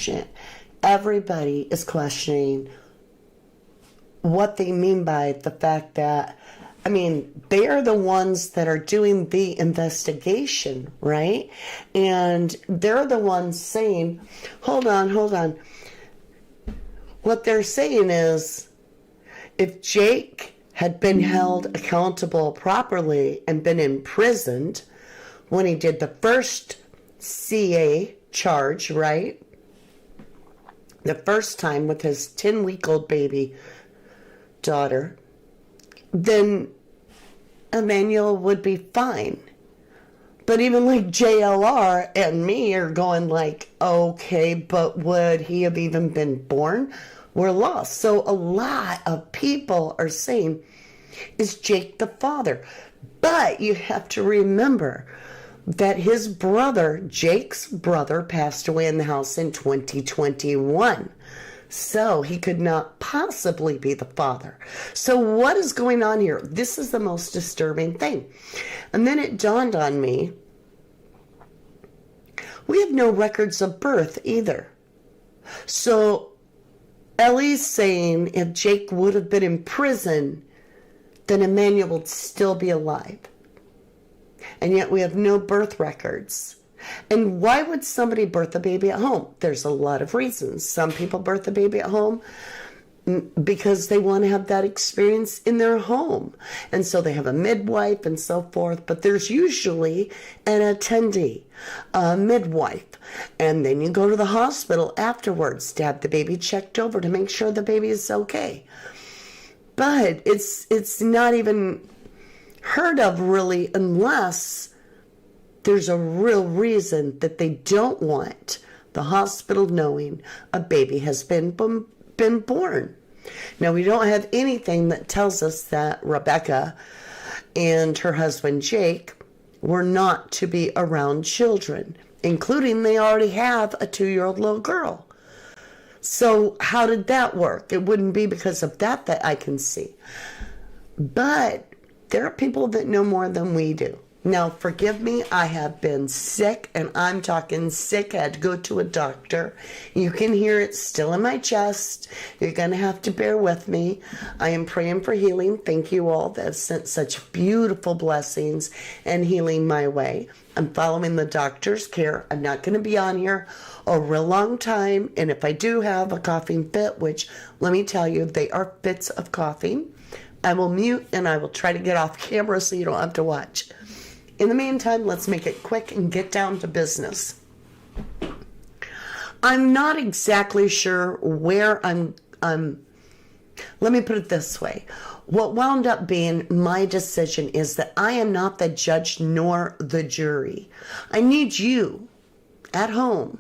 question it. Everybody is questioning what they mean by the fact that, I mean, they are the ones that are doing the investigation, right? And they're the ones saying, hold on. What they're saying is, if Jake had been held accountable properly and been imprisoned when he did the first CA charge, right? The first time with his 10-week-old baby daughter, then Emmanuel would be fine. But even like JLR and me are going like, okay, but would he have even been born? We're lost. So a lot of people are saying, is Jake the father? But you have to remember that his brother, Jake's brother, passed away in the house in 2021. So he could not possibly be the father. So what is going on here? This is the most disturbing thing. And then it dawned on me, we have no records of birth either. So Ellie's saying if Jake would have been in prison, then Emmanuel would still be alive. And yet we have no birth records. And why would somebody birth a baby at home? There's a lot of reasons. Some people birth a baby at home because they want to have that experience in their home. And so they have a midwife and so forth. But there's usually an attendee, a midwife. And then you go to the hospital afterwards to have the baby checked over to make sure the baby is okay. But it's not even heard of really unless there's a real reason that they don't want the hospital knowing a baby has been born. Now, we don't have anything that tells us that Rebecca and her husband Jake were not to be around children, including they already have a 2-year-old little girl. So how did that work? It wouldn't be because of that I can see. But there are people that know more than we do. Now, forgive me, I have been sick, and I'm talking sick. I had to go to a doctor. You can hear it still in my chest. You're going to have to bear with me. I am praying for healing. Thank you all that have sent such beautiful blessings and healing my way. I'm following the doctor's care. I'm not going to be on here a real long time, and if I do have a coughing fit, which, let me tell you, they are fits of coughing, I will mute and I will try to get off camera so you don't have to watch. In the meantime, let's make it quick and get down to business. I'm not exactly sure where let me put it this way. What wound up being my decision is that I am not the judge nor the jury. I need you at home,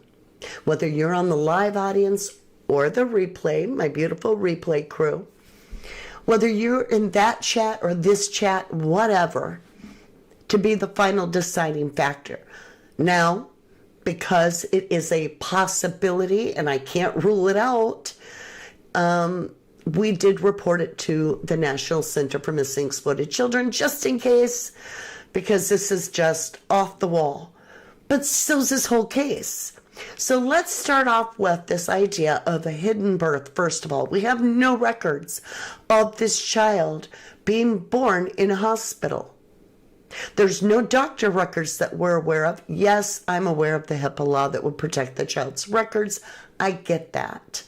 whether you're on the live audience or the replay, my beautiful replay crew, whether you're in that chat or this chat, whatever, to be the final deciding factor. Now, because it is a possibility and I can't rule it out, we did report it to the National Center for Missing Exploited Children just in case, because this is just off the wall. But so's this whole case. So let's start off with this idea of a hidden birth. First of all, we have no records of this child being born in a hospital. There's no doctor records that we're aware of. Yes, I'm aware of the HIPAA law that would protect the child's records. I get that.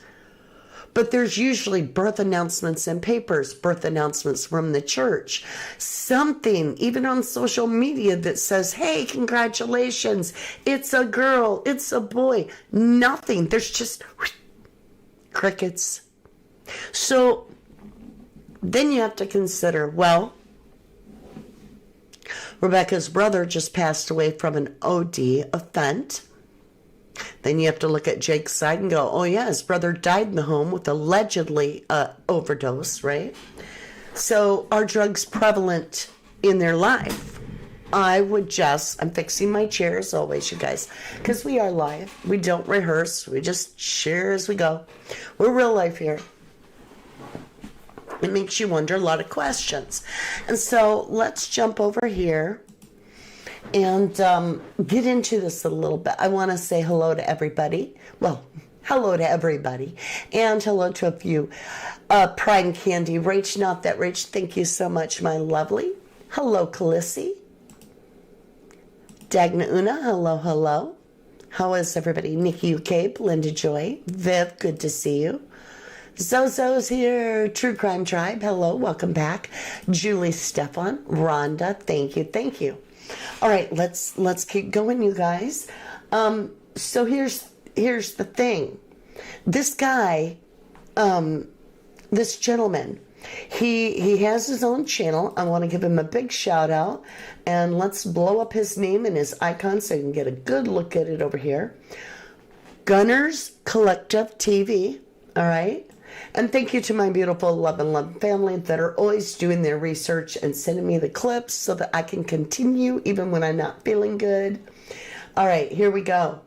But there's usually birth announcements in papers, birth announcements from the church, something even on social media that says, hey, congratulations, it's a girl, it's a boy. Nothing. There's just crickets. So then you have to consider, well, Rebecca's brother just passed away from an OD event. Then you have to look at Jake's side and go, oh yeah, his brother died in the home with allegedly overdose, right? So are drugs prevalent in their life? I'm fixing my chair as always, you guys, because we are live. We don't rehearse. We just share as we go. We're real life here. It makes you wonder a lot of questions. And so let's jump over here and get into this a little bit. I want to say hello to everybody. Well, Hello to everybody. And hello to a few. Prime Candy. Rach, not that Rach. Thank you so much, my lovely. Hello, Calissi. Dagna Una. Hello, hello. How is everybody? Nikki Yucaipa, Linda Joy. Viv, good to see you. Zozo's here. True Crime Tribe. Hello, welcome back. Julie Stefan. Rhonda, thank you, thank you. All right, let's keep going, you guys. So here's the thing. This guy, this gentleman, he has his own channel. I want to give him a big shout out, and let's blow up his name and his icon so you can get a good look at it over here. Gunners Collective TV. All right. And thank you to my beautiful Love and Love family that are always doing their research and sending me the clips so that I can continue even when I'm not feeling good. All right, here we go.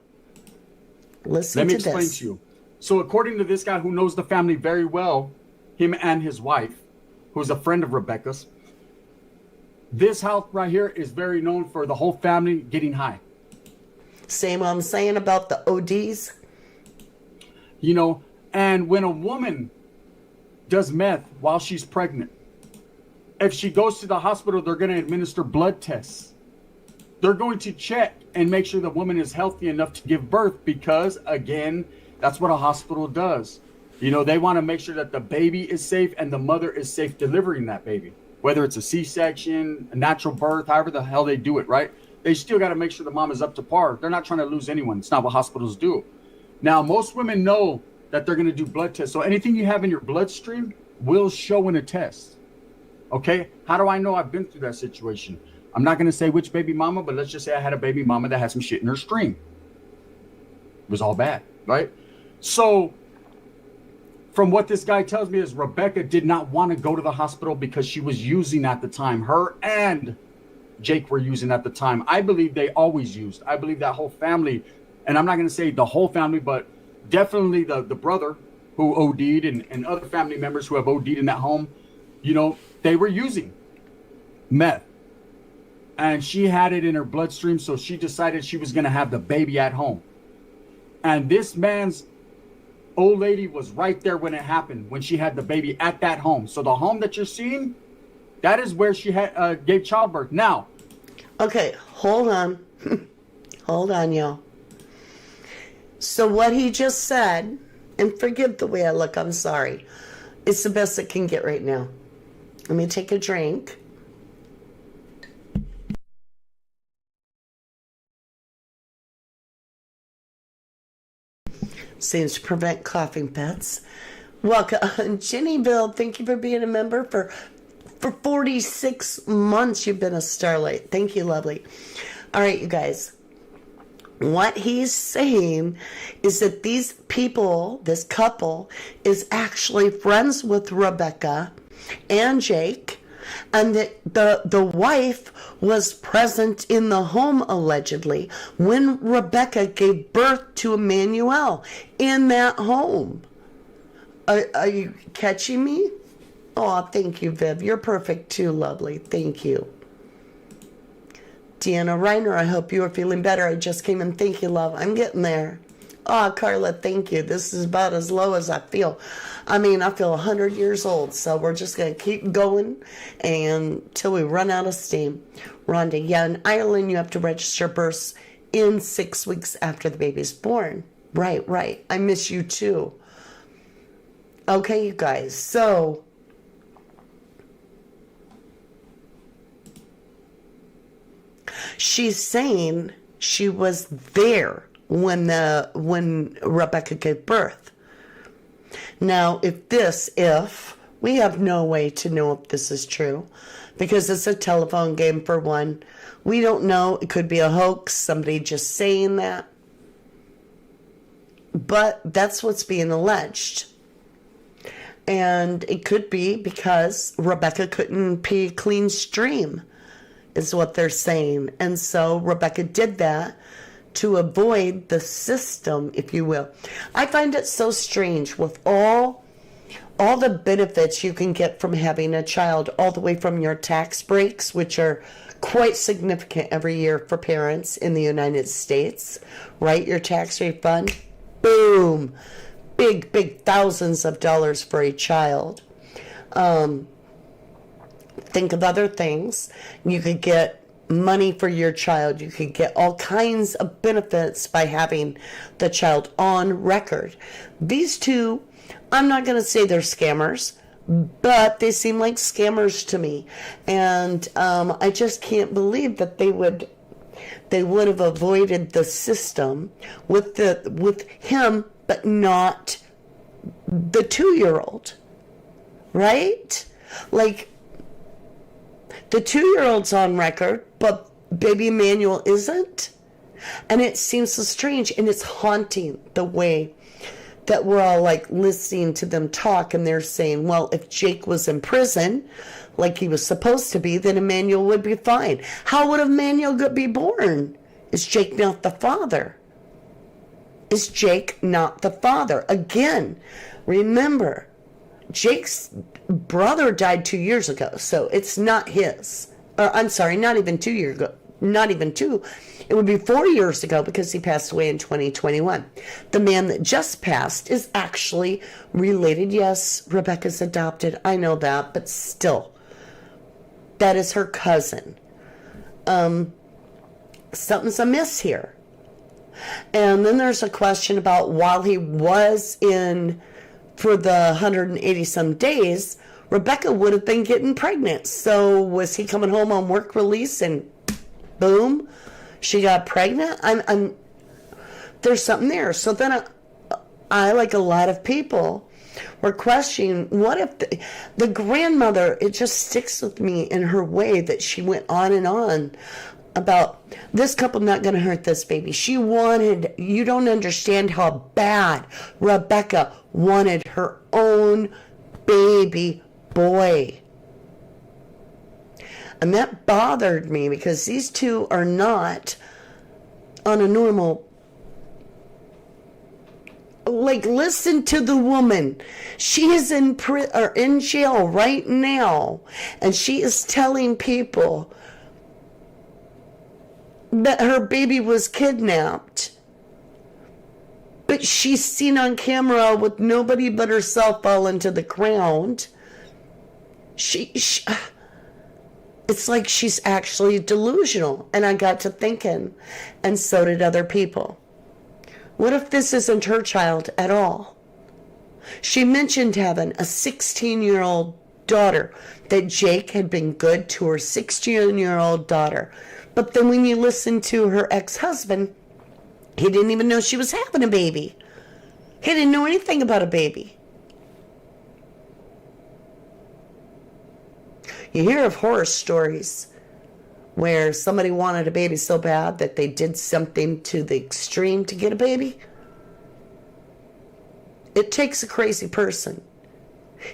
Listen to this. Let me explain to you. So according to this guy who knows the family very well, him and his wife, who's a friend of Rebecca's, this house right here is very known for the whole family getting high. Same what I'm saying about the ODs. You know, and when a woman does meth while she's pregnant, if she goes to the hospital, they're going to administer blood tests. They're going to check and make sure the woman is healthy enough to give birth because, again, that's what a hospital does. You know, they want to make sure that the baby is safe and the mother is safe delivering that baby. Whether it's a C-section, a natural birth, however the hell they do it, right? They still got to make sure the mom is up to par. They're not trying to lose anyone. It's not what hospitals do. Now, most women know that they're going to do blood tests. So anything you have in your bloodstream will show in a test. Okay? How do I know I've been through that situation? I'm not going to say which baby mama, but let's just say I had a baby mama that had some shit in her stream. It was all bad, right? So from what this guy tells me is Rebecca did not want to go to the hospital because she was using at the time. Her and Jake were using at the time. I believe they always used. I believe that whole family, and I'm not going to say the whole family, but definitely the brother who OD'd and other family members who have OD'd in that home, you know, they were using meth. And she had it in her bloodstream, so she decided she was going to have the baby at home. And this man's old lady was right there when it happened, when she had the baby at that home. So the home that you're seeing, that is where she had gave childbirth. Now. Okay, hold on. Hold on, y'all. So what he just said, and forgive the way I look, I'm sorry. It's the best it can get right now. Let me take a drink. Seems to prevent coughing fits. Welcome, Jennyville. Thank you for being a member for 46 months. You've been a starlight. Thank you, lovely. All right, you guys. What he's saying is that these people, this couple, is actually friends with Rebecca and Jake, and that the wife was present in the home allegedly when Rebecca gave birth to Emmanuel in that home. Are you catching me? Oh, thank you, Viv. You're perfect too, lovely. Thank you. Deanna Reiner, I hope you are feeling better. I just came in. Thank you, love. I'm getting there. Oh, Carla, thank you. This is about as low as I feel. I mean, I feel 100 years old, so we're just going to keep going until we run out of steam. Rhonda, yeah, in Ireland, you have to register births in 6 weeks after the baby's born. Right, right. I miss you, too. Okay, you guys, so she's saying she was there when Rebecca gave birth. Now, if we have no way to know if this is true, because it's a telephone game for one. We don't know. It could be a hoax, somebody just saying that. But that's what's being alleged. And it could be because Rebecca couldn't pee a clean stream, is what they're saying. And so Rebecca did that to avoid the system, if you will. I find it so strange with all the benefits you can get from having a child, all the way from your tax breaks, which are quite significant every year for parents in the United States, right? Your tax refund. Boom. Big, big thousands of dollars for a child. Think of other things. You could get money for your child. You could get all kinds of benefits by having the child on record. These two, I'm not going to say they're scammers, but they seem like scammers to me. And I just can't believe that they would have avoided the system with him, but not the 2-year-old, right? Like, the 2-year-old's on record, but baby Emmanuel isn't. And it seems so strange, and it's haunting the way that we're all like listening to them talk, and they're saying, well, if Jake was in prison like he was supposed to be, then Emmanuel would be fine. How would Emmanuel be born? Is Jake not the father? Is Jake not the father? Again, remember, Jake's brother died 2 years ago, so it's not his. Or, I'm sorry, not even 2 years ago. Not even 2. It would be 4 years ago because he passed away in 2021. The man that just passed is actually related. Yes, Rebecca's adopted. I know that, but still, that is her cousin. Something's amiss here. And then there's a question about while he was in for the 180 some days, Rebecca would have been getting pregnant. So was he coming home on work release and boom, she got pregnant? There's something there. So then I like a lot of people, were questioning, what if the grandmother, it just sticks with me in her way that she went on and on about this couple not going to hurt this baby. You don't understand how bad Rebecca wanted her own baby boy. And that bothered me because these two are not on a normal. Like, listen to the woman. She is in jail right now, and she is telling people that her baby was kidnapped. But she's seen on camera with nobody but herself fall into the ground. It's like she's actually delusional. And I got to thinking, and so did other people. What if this isn't her child at all? She mentioned having a 16-year-old daughter, that Jake had been good to her 16-year-old daughter. But then when you listen to her ex-husband, he didn't even know she was having a baby. He didn't know anything about a baby. You hear of horror stories where somebody wanted a baby so bad that they did something to the extreme to get a baby. It takes a crazy person.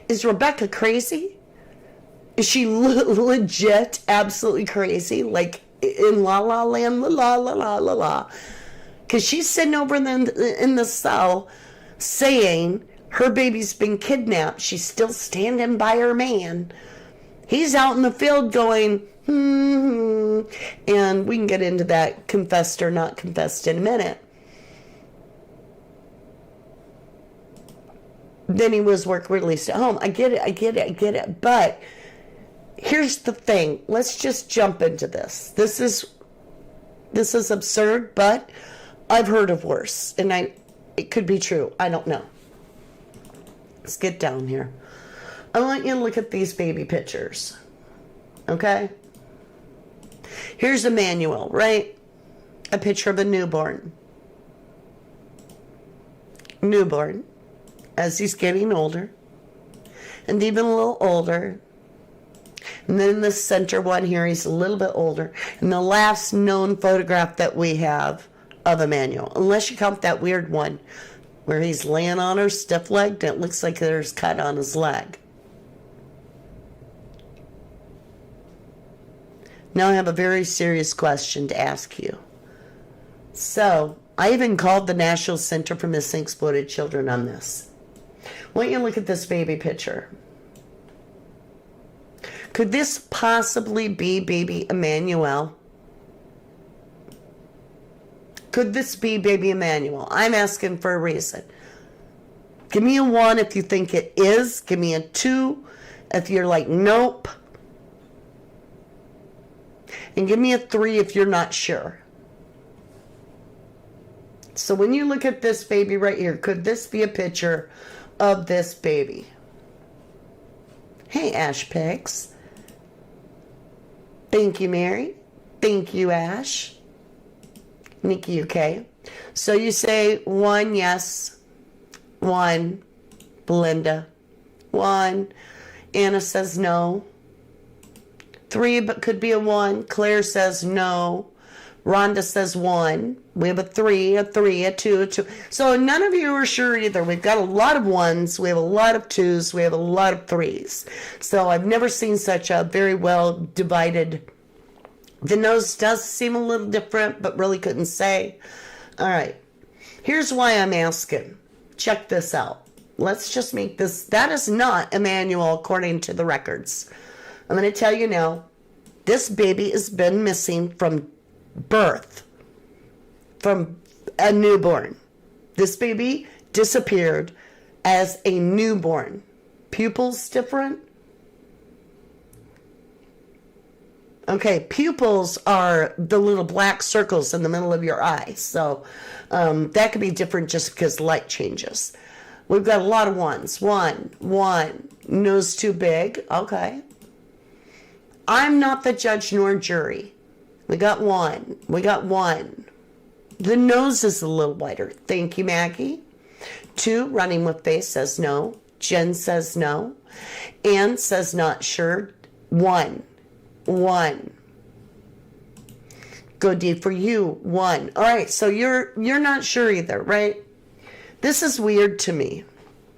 Is Rebecca crazy? Is she legit absolutely crazy? Like in La La Land, la la la la la la. Because she's sitting over in the cell saying her baby's been kidnapped. She's still standing by her man. He's out in the field going, and we can get into that confessed or not confessed in a minute. Then he was work released at home. I get it. But here's the thing. Let's just jump into this. This is absurd, but I've heard of worse. And it could be true. I don't know. Let's get down here. I want you to look at these baby pictures. Okay? Here's Emmanuel, right? A picture of a newborn. Newborn. As he's getting older. And even a little older. And then the center one here, he's a little bit older. And the last known photograph that we have of Emmanuel, unless you count that weird one where he's laying on her stiff-legged and it looks like there's cut on his leg. Now I have a very serious question to ask you. So, I even called the National Center for Missing Exploited Children on this. I want you to look at this baby picture. Could this possibly be baby Emmanuel? Could this be baby Emmanuel? I'm asking for a reason. Give me a 1 if you think it is. Give me a 2 if you're like, nope. And give me a 3 if you're not sure. So when you look at this baby right here, could this be a picture of this baby? Hey, Ash Pigs. Thank you, Mary. Thank you, Ash. Nikki, okay. So you say 1, yes. 1. Belinda. 1. Anna says no. 3, but could be a 1. Claire says no. Rhonda says 1. We have a 3, a 3, a 2, a 2. So none of you are sure either. We've got a lot of 1s. We have a lot of 2s. We have a lot of 3s. So I've never seen such a very well divided. The nose does seem a little different, but really couldn't say. All right. Here's why I'm asking. Check this out. Let's just make this. That is not Emmanuel according to the records. I'm going to tell you now. This baby has been missing from birth. From a newborn. This baby disappeared as a newborn. Pupils different? Okay, pupils are the little black circles in the middle of your eye. So that could be different just because light changes. We've got a lot of 1s. 1. Nose too big. Okay. I'm not the judge nor jury. We got 1. We got 1. The nose is a little wider. Thank you, Maggie. 2, running with face says no. Jen says no. Ann says not sure. 1. Go D for you. 1. All right, so you're not sure either, right? This is weird to me.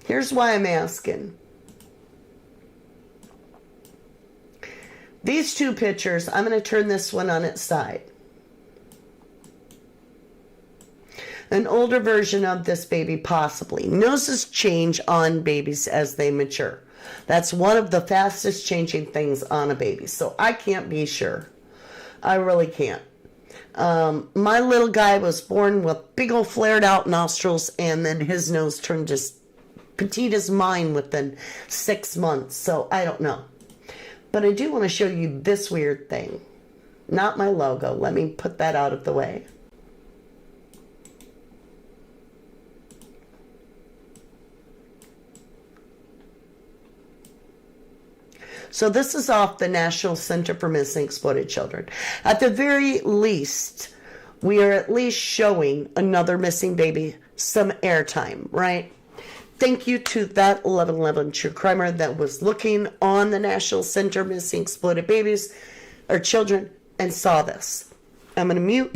Here's why I'm asking. These 2 pictures, I'm going to turn this one on its side. An older version of this baby, possibly. Noses change on babies as they mature. That's one of the fastest changing things on a baby. So I can't be sure. I really can't. My little guy was born with big old flared out nostrils, and then his nose turned as petite as mine within 6 months. So I don't know. But I do want to show you this weird thing. Not my logo. Let me put that out of the way. So this is off the National Center for Missing Exploited Children. At the very least, we are at least showing another missing baby some airtime, right? Thank you to that 1111 true crimer that was looking on the National Center Missing Exploited Babies or Children and saw this. I'm going to mute.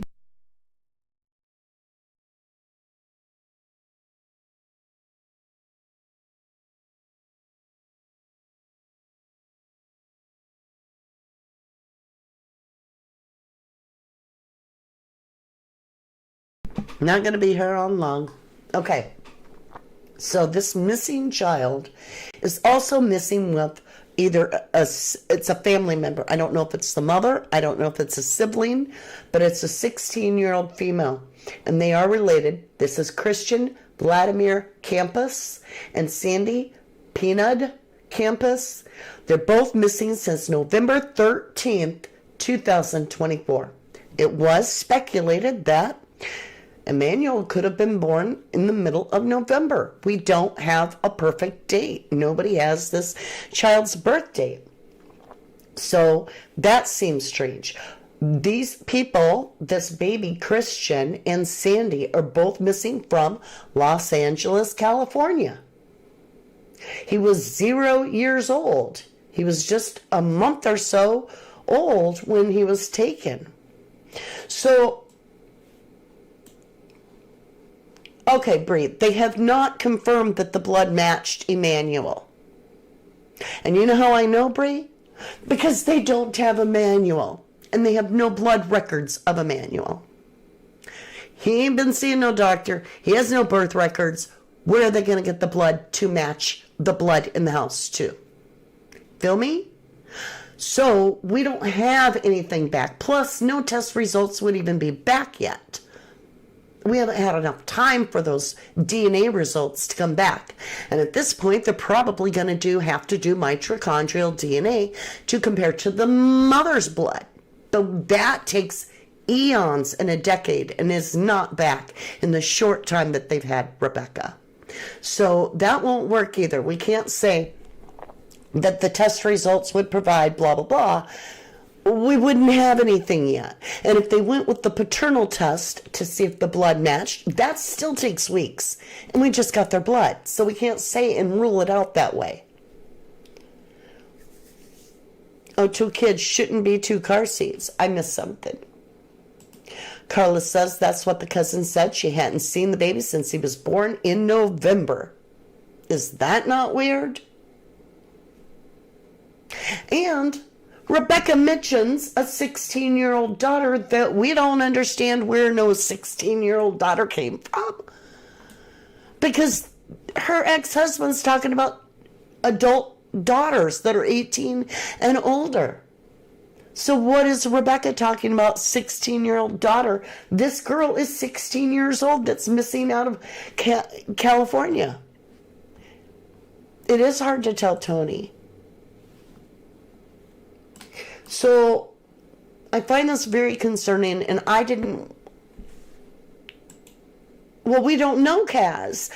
Not going to be here on long. Okay. So this missing child is also missing with either it's a family member. I don't know if it's the mother. I don't know if it's a sibling, but it's a 16-year-old female. And they are related. This is Christian Vladimir Campus and Sandy Peanut Campus. They're both missing since November 13th, 2024. It was speculated that Emmanuel could have been born in the middle of November. We don't have a perfect date. Nobody has this child's birth date. So that seems strange. These people, this baby Christian and Sandy, are both missing from Los Angeles, California. He was 0 years old. He was just a month or so old when he was taken. So okay, Bree, they have not confirmed that the blood matched Emmanuel. And you know how I know, Bree? Because they don't have Emmanuel. And they have no blood records of Emmanuel. He ain't been seeing no doctor. He has no birth records. Where are they going to get the blood to match the blood in the house to? Feel me? So we don't have anything back. Plus, no test results would even be back yet. We haven't had enough time for those DNA results to come back. And at this point, they're probably going to have to do mitochondrial DNA to compare to the mother's blood. But that takes eons and a decade and is not back in the short time that they've had Rebecca. So that won't work either. We can't say that the test results would provide blah, blah, blah. We wouldn't have anything yet. And if they went with the paternal test to see if the blood matched, that still takes weeks. And we just got their blood. So we can't say and rule it out that way. Oh, 2 kids shouldn't be 2 car seats. I missed something. Carla says that's what the cousin said. She hadn't seen the baby since he was born in November. Is that not weird? And Rebecca mentions a 16-year-old daughter that we don't understand where no 16-year-old daughter came from. Because her ex-husband's talking about adult daughters that are 18 and older. So what is Rebecca talking about? 16-year-old daughter. This girl is 16 years old that's missing out of California. It is hard to tell, Tony. So I find this very concerning, and we don't know, Kaz.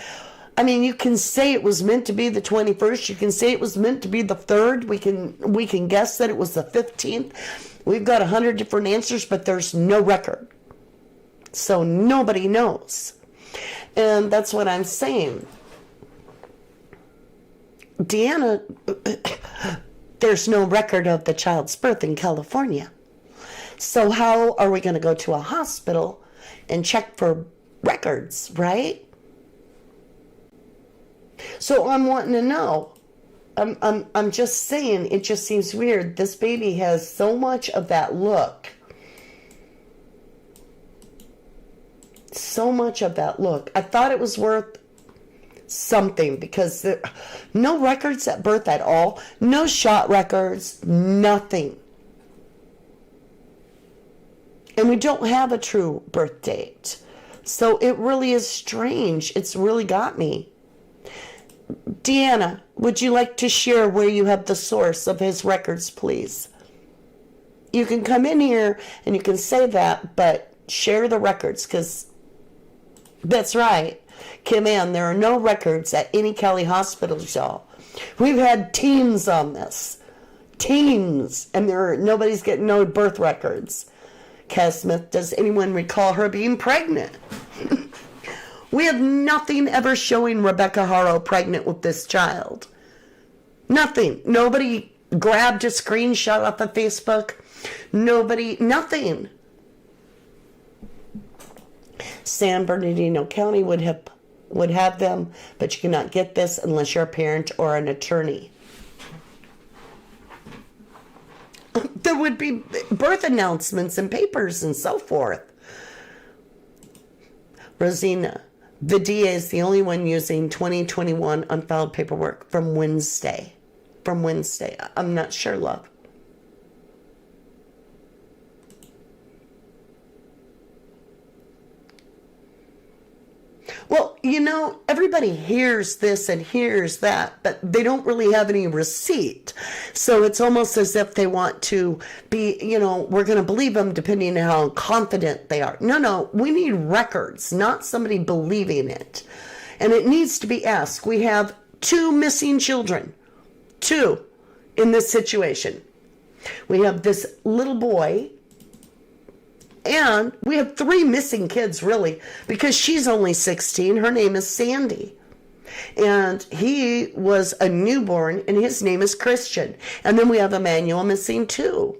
I mean, you can say it was meant to be the 21st. You can say it was meant to be the 3rd. We can guess that it was the 15th. We've got 100 different answers, but there's no record. So nobody knows. And that's what I'm saying. Deanna, there's no record of the child's birth in California. So how are we going to go to a hospital and check for records, right? So I'm wanting to know. I'm just saying, it just seems weird. This baby has so much of that look. So much of that look. I thought it was worth something because no records at birth at all. No shot records. Nothing. And we don't have a true birth date. So it really is strange. It's really got me. Deanna, would you like to share where you have the source of his records, please? You can come in here and you can say that, but share the records, because that's right. Kim Ann, there are no records at any Cali hospitals, y'all. We've had teams on this. Teams. And nobody's getting no birth records. Cass Smith, does anyone recall her being pregnant? We have nothing ever showing Rebecca Haro pregnant with this child. Nothing. Nobody grabbed a screenshot off of Facebook. Nothing. San Bernardino County would have them, but you cannot get this unless you're a parent or an attorney. There would be birth announcements and papers and so forth. Rosina, the DA is the only one using 2021 unfiled paperwork from Wednesday. I'm not sure, love. Well, everybody hears this and hears that, but they don't really have any receipt. So it's almost as if they want to be, we're going to believe them depending on how confident they are. No, we need records, not somebody believing it. And it needs to be asked. We have 2 missing children. 2 in this situation. We have this little boy. And we have 3 missing kids, really, because she's only 16. Her name is Sandy. And he was a newborn, and his name is Christian. And then we have Emmanuel missing, too.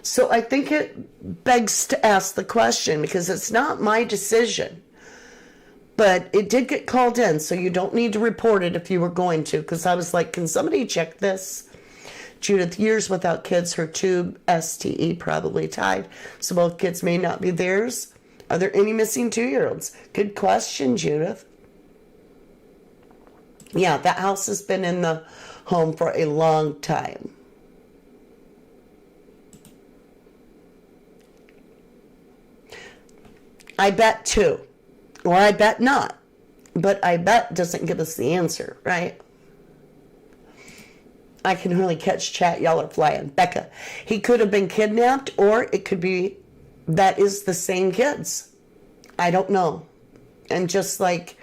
So I think it begs to ask the question, because it's not my decision. But it did get called in, so you don't need to report it if you were going to, because I was like, can somebody check this? Judith, years without kids, her tube STE probably tied, so both kids may not be theirs. Are there any missing 2-year-olds? Good question, Judith. Yeah, that house has been in the home for a long time. I bet 2. Or I bet not. But I bet doesn't give us the answer, right? I can really catch chat. Y'all are flying. Becca, he could have been kidnapped, or it could be that is the same kids. I don't know. And just like,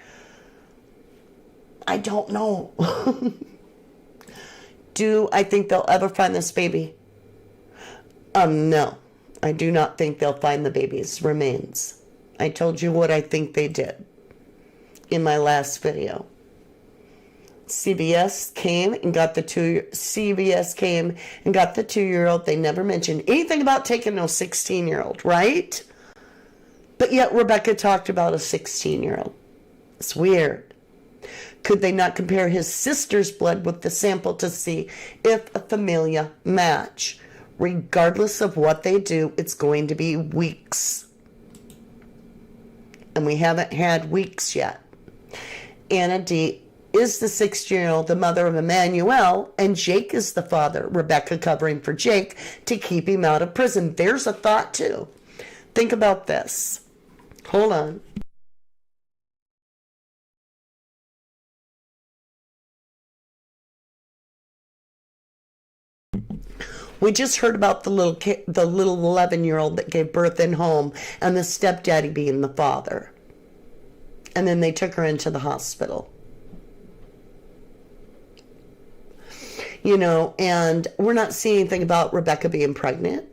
I don't know. Do I think they'll ever find this baby? No. I do not think they'll find the baby's remains. I told you what I think they did in my last video. CBS came and got the 2-year-old. They never mentioned anything about taking no 16-year-old, right? But yet Rebecca talked about a 16-year-old. It's weird. Could they not compare his sister's blood with the sample to see if a familia match? Regardless of what they do, it's going to be weeks. And we haven't had weeks yet. Anna D. is the 16-year-old, the mother of Emmanuel, and Jake is the father. Rebecca covering for Jake to keep him out of prison. There's a thought, too. Think about this. Hold on. We just heard about the little 11-year-old that gave birth in home and the stepdaddy being the father. And then they took her into the hospital. You know, and we're not seeing anything about Rebecca being pregnant.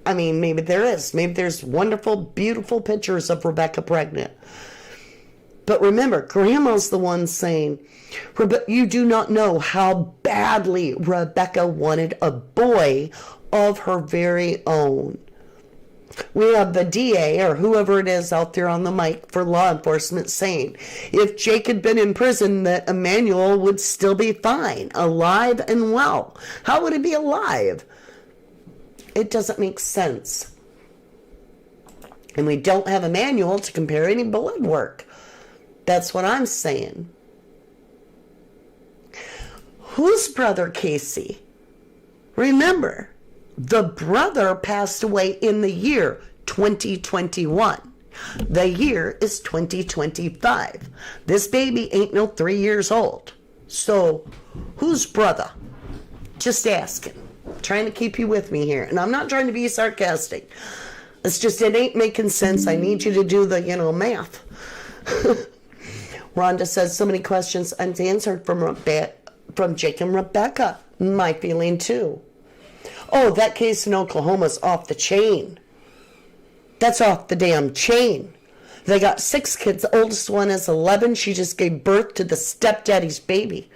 I mean, maybe there is. Maybe there's wonderful, beautiful pictures of Rebecca pregnant. But remember, Grandma's the one saying, you do not know how badly Rebecca wanted a boy of her very own. We have the DA or whoever it is out there on the mic for law enforcement saying if Jake had been in prison that Emmanuel would still be fine, alive and well. How would he be alive? It doesn't make sense. And we don't have Emmanuel to compare any blood work. That's what I'm saying. Whose brother, Casey? Remember, the brother passed away in the year 2021. The year is 2025. This baby ain't no 3 years old. So, whose brother? Just asking. Trying to keep you with me here. And I'm not trying to be sarcastic. It's just, it ain't making sense. I need you to do the, math. Rhonda says so many questions unanswered from Jake and Rebecca. My feeling too. Oh, that case in Oklahoma's off the chain. That's off the damn chain. They got 6 kids. The oldest one is 11. She just gave birth to the stepdaddy's baby.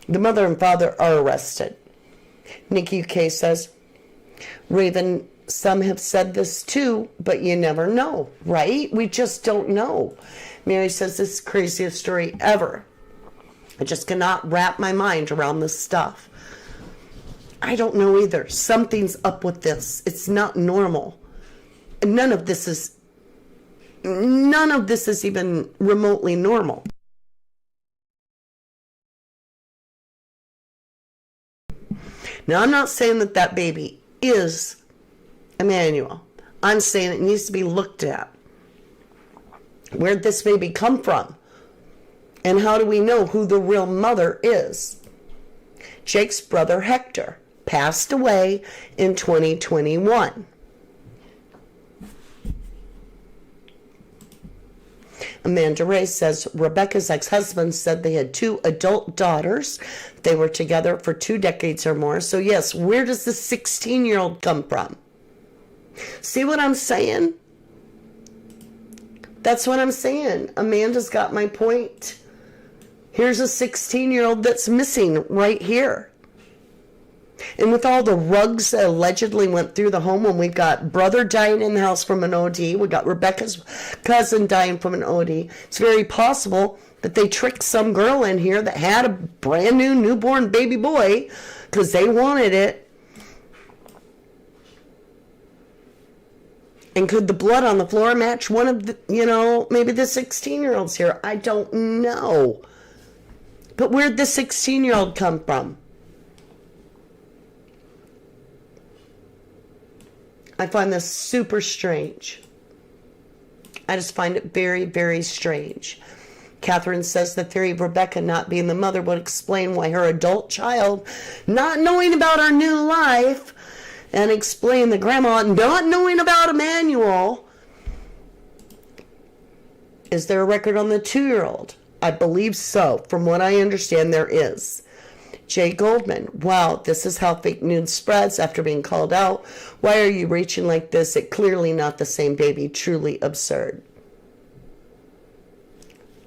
The mother and father are arrested. Nikki UK says, Raven, some have said this too, but you never know, right? We just don't know. Mary says, this is the craziest story ever. I just cannot wrap my mind around this stuff. I don't know either. Something's up with this. It's not normal. None of this is even remotely normal. Now, I'm not saying that baby is Emmanuel. I'm saying it needs to be looked at. Where'd this baby come from? And how do we know who the real mother is? Jake's brother Hector passed away in 2021. Amanda Ray says Rebecca's ex-husband said they had 2 adult daughters. They were together for 2 decades or more. So yes, where does the 16-year-old come from? See what I'm saying? That's what I'm saying. Amanda's got my point. Here's a 16-year-old that's missing right here. And with all the rugs that allegedly went through the home, when we've got brother dying in the house from an OD, we got Rebecca's cousin dying from an OD, it's very possible that they tricked some girl in here that had a brand new newborn baby boy because they wanted it. And could the blood on the floor match one of the, maybe the 16-year-olds here? I don't know. But where'd the 16-year-old come from? I find this super strange. I just find it very, very strange. Catherine says the theory of Rebecca not being the mother would explain why her adult child, not knowing about our new life, and explain the grandma not knowing about Emmanuel. Is there a record on the 2-year-old? I believe so. From what I understand, there is. Jay Goldman, wow, this is how fake news spreads after being called out. Why are you reaching like this? It's clearly not the same baby. Truly absurd.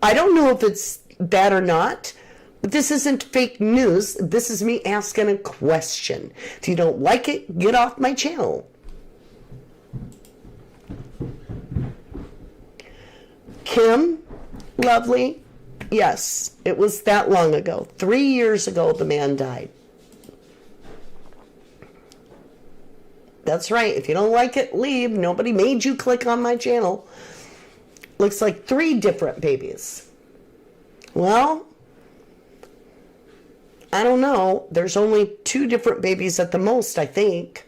I don't know if it's that or not, but this isn't fake news. This is me asking a question. If you don't like it, get off my channel. Kim, lovely. Yes, it was that long ago. 3 years ago, the man died. That's right. If you don't like it, leave. Nobody made you click on my channel. Looks like 3 different babies. Well, I don't know. There's only 2 different babies at the most, I think.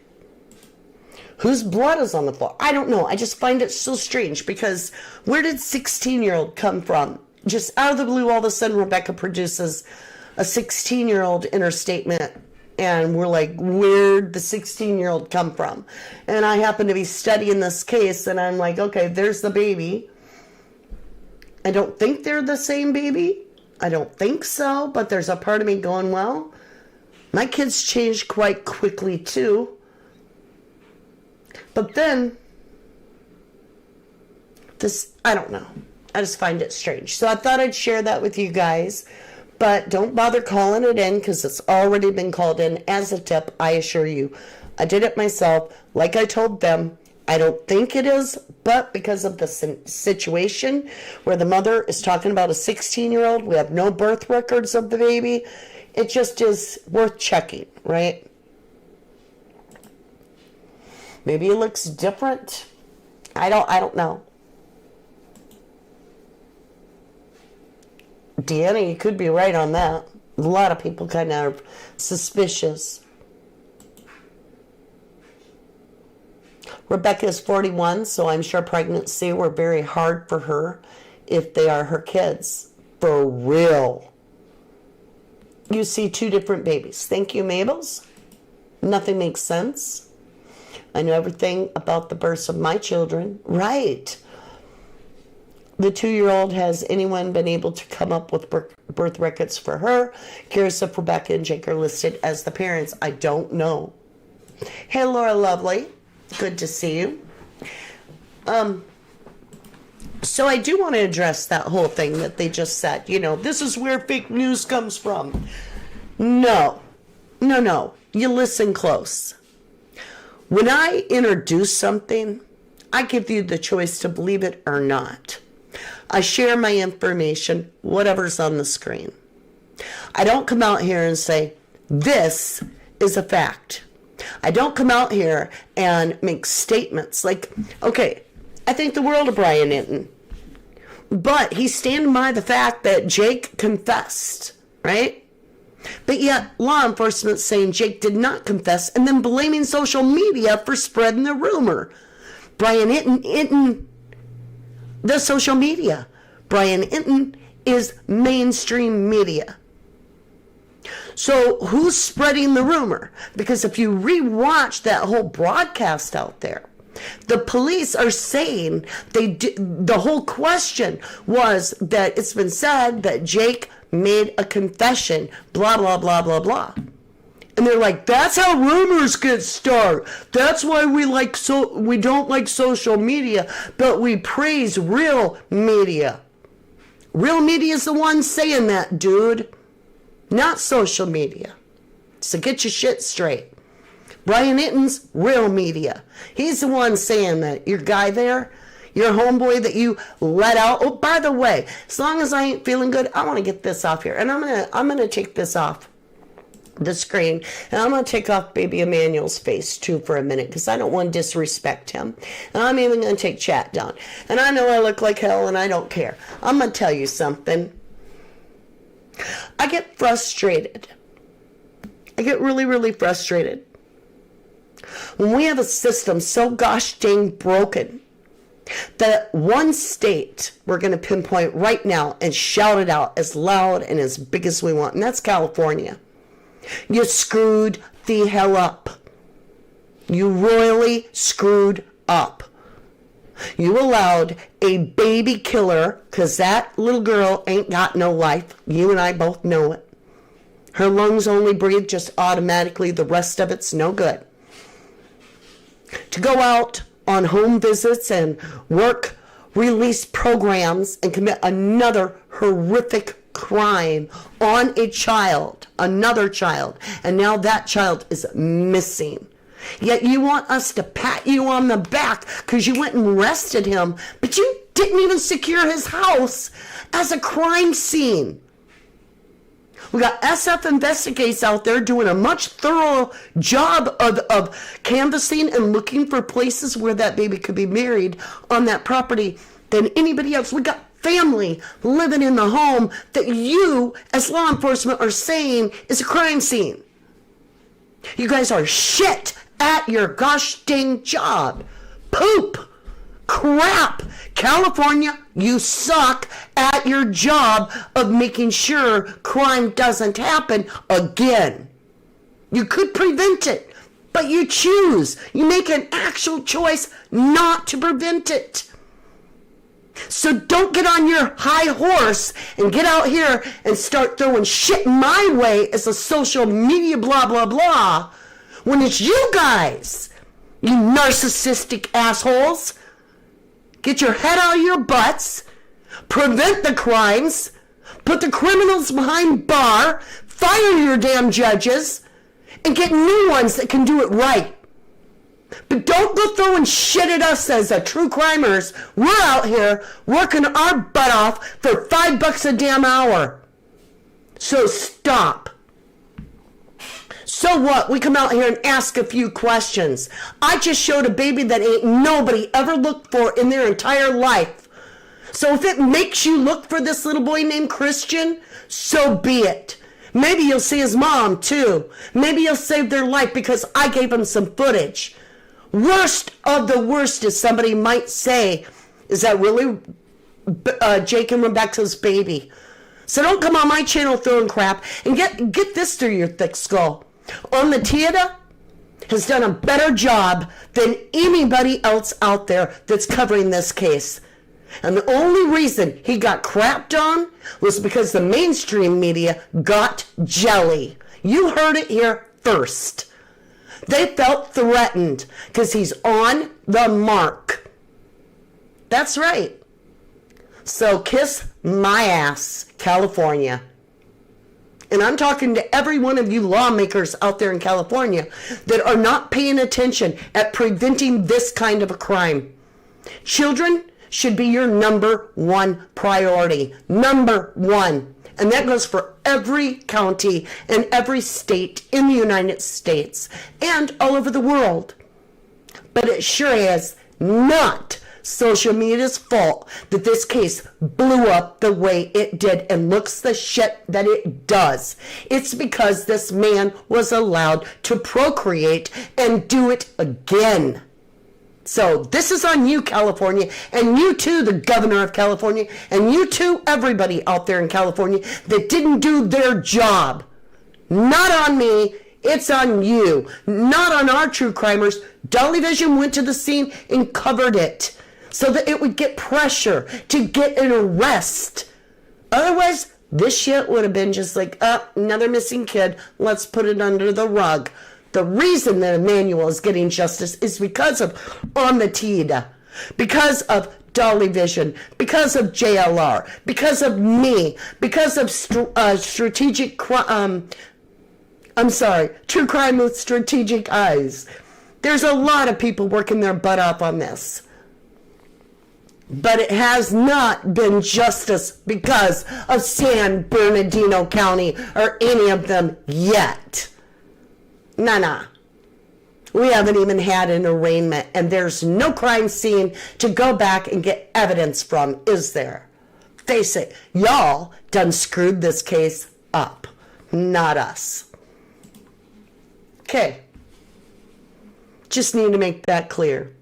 Whose blood is on the floor? I don't know. I just find it so strange because where did 16-year-old come from? Just out of the blue, all of a sudden, Rebecca produces a 16-year-old in her statement. And we're like, where'd the 16-year-old come from? And I happen to be studying this case, and I'm like, okay, there's the baby. I don't think they're the same baby. I don't think so, but there's a part of me going, well, my kids changed quite quickly too. But then, I don't know. I just find it strange. So I thought I'd share that with you guys. But don't bother calling it in because it's already been called in as a tip, I assure you. I did it myself. Like I told them, I don't think it is, but because of the situation where the mother is talking about a 16-year-old, we have no birth records of the baby. It just is worth checking, right? Maybe it looks different. I don't know. Deanna, you could be right on that. A lot of people kind of are suspicious. Rebecca is 41, so I'm sure pregnancy were very hard for her if they are her kids. For real. You see 2 different babies. Thank you, Mabels. Nothing makes sense. I know everything about the births of my children. Right. The 2-year-old, has anyone been able to come up with birth records for her? Curious if Rebecca and Jake are listed as the parents. I don't know. Hey, Laura Lovely. Good to see you. So I do want to address that whole thing that they just said. You know, this is where fake news comes from. No. You listen close. When I introduce something, I give you the choice to believe it or not. I share my information, whatever's on the screen. I don't come out here and say, this is a fact. I don't come out here and make statements like, okay, I think the world of Brian Hinton, but he's standing by the fact that Jake confessed, right? But yet law enforcement saying Jake did not confess and then blaming social media for spreading the rumor. Brian Hinton, the social media. Brian Hinton is mainstream media. So who's spreading the rumor? Because if you rewatch that whole broadcast out there, the police are saying the whole question was that it's been said that Jake made a confession, blah, blah, blah, blah, blah. And they're like, that's how rumors get started. That's why we don't like social media, but we praise real media. Real media is the one saying that, dude. Not social media. So get your shit straight. Brian Hinton's real media. He's the one saying that. Your guy there, your homeboy that you let out. Oh, by the way, as long as I ain't feeling good, I want to get this off here. And I'm gonna take this off the screen. And I'm going to take off baby Emmanuel's face too for a minute because I don't want to disrespect him. And I'm even going to take chat down. And I know I look like hell and I don't care. I'm going to tell you something. I get frustrated. I get really, really frustrated when we have a system so gosh dang broken The one state we're going to pinpoint right now and shout it out as loud and as big as we want, and that's California. You screwed the hell up. You royally screwed up. You allowed a baby killer, because that little girl ain't got no life. You and I both know it. Her lungs only breathe just automatically. The rest of it's no good. To go out on home visits and work release programs and commit another horrific crime on a child, another child, and now that child is missing. Yet you want us to pat you on the back because you went and arrested him, but you didn't even secure his house as a crime scene. We got SF Investigates out there doing a much thorough job of canvassing and looking for places where that baby could be buried on that property than anybody else. We got family living in the home that you, as law enforcement, are saying is a crime scene. You guys are shit at your gosh dang job. Poop. Crap. California, you suck at your job of making sure crime doesn't happen again. You could prevent it, but you choose. You make an actual choice not to prevent it. So don't get on your high horse and get out here and start throwing shit my way as a social media blah, blah, blah, when it's you guys, you narcissistic assholes. Get your head out of your butts, prevent the crimes, put the criminals behind bar, fire your damn judges, and get new ones that can do it right. But don't go throwing shit at us as a true crimers. We're out here working our butt off for $5 a damn hour. So stop. So what? We come out here and ask a few questions. I just showed a baby that ain't nobody ever looked for in their entire life. So if it makes you look for this little boy named Christian, so be it. Maybe you'll see his mom too. Maybe you'll save their life because I gave him some footage. Worst of the worst, as somebody might say, is that really Jake and Rebecca's baby. So don't come on my channel throwing crap and get this through your thick skull. Matilda has done a better job than anybody else out there that's covering this case. And the only reason he got crapped on was because the mainstream media got jelly. You heard it here first. They felt threatened because he's on the mark. That's right. So kiss my ass, California. And I'm talking to every one of you lawmakers out there in California that are not paying attention at preventing this kind of a crime. Children should be your number one priority. Number one. And that goes for every county and every state in the United States and all over the world. But it sure is not social media's fault that this case blew up the way it did and looks the shit that it does. It's because this man was allowed to procreate and do it again. So this is on you, California, and you too, the governor of California, and you too, everybody out there in California that didn't do their job. Not on me, it's on you. Not on our true crimers. Dolly Vision went to the scene and covered it so that it would get pressure to get an arrest. Otherwise, this shit would have been just like, another missing kid, let's put it under the rug. The reason that Emmanuel is getting justice is because of Matilda, because of Dolly Vision, because of JLR, because of me, because of True Crime with Strategic Eyes. There's a lot of people working their butt off on this. But it has not been justice because of San Bernardino County or any of them yet. Nah. We haven't even had an arraignment, and there's no crime scene to go back and get evidence from, is there? Face it, y'all done screwed this case up, not us. Okay. Just need to make that clear.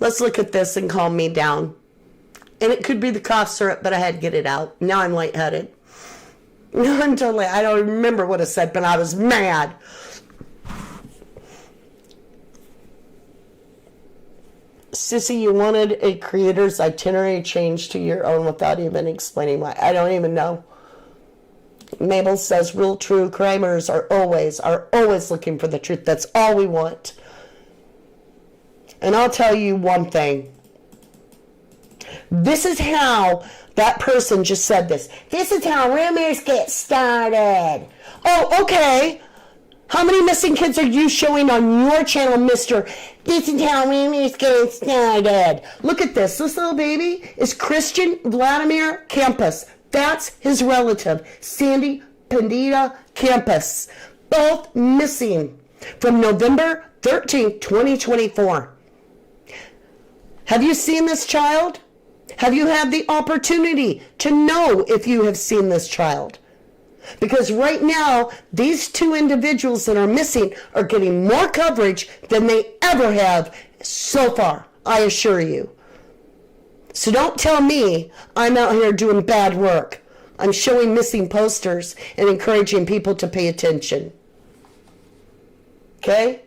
let's look at this and calm me down. And it could be the cough syrup, but I had to get it out. Now I'm lightheaded. No, I'm totally, I don't remember what I said, but I was mad. Sissy, you wanted a creator's itinerary change to your own without even explaining why. I don't even know. Mabel says real true crimers are always looking for the truth. That's all we want. And I'll tell you one thing. This is how that person just said this. This is how rumors get started. Oh, okay. How many missing kids are you showing on your channel, mister? This is how rumors get started. Look at this. This little baby is Christian Vladimir Campus. That's his relative, Sandy Pandita Campus. Both missing from November 13th, 2024. Have you seen this child? Have you had the opportunity to know if you have seen this child? Because right now, these two individuals that are missing are getting more coverage than they ever have so far, I assure you. So don't tell me I'm out here doing bad work. I'm showing missing posters and encouraging people to pay attention. Okay?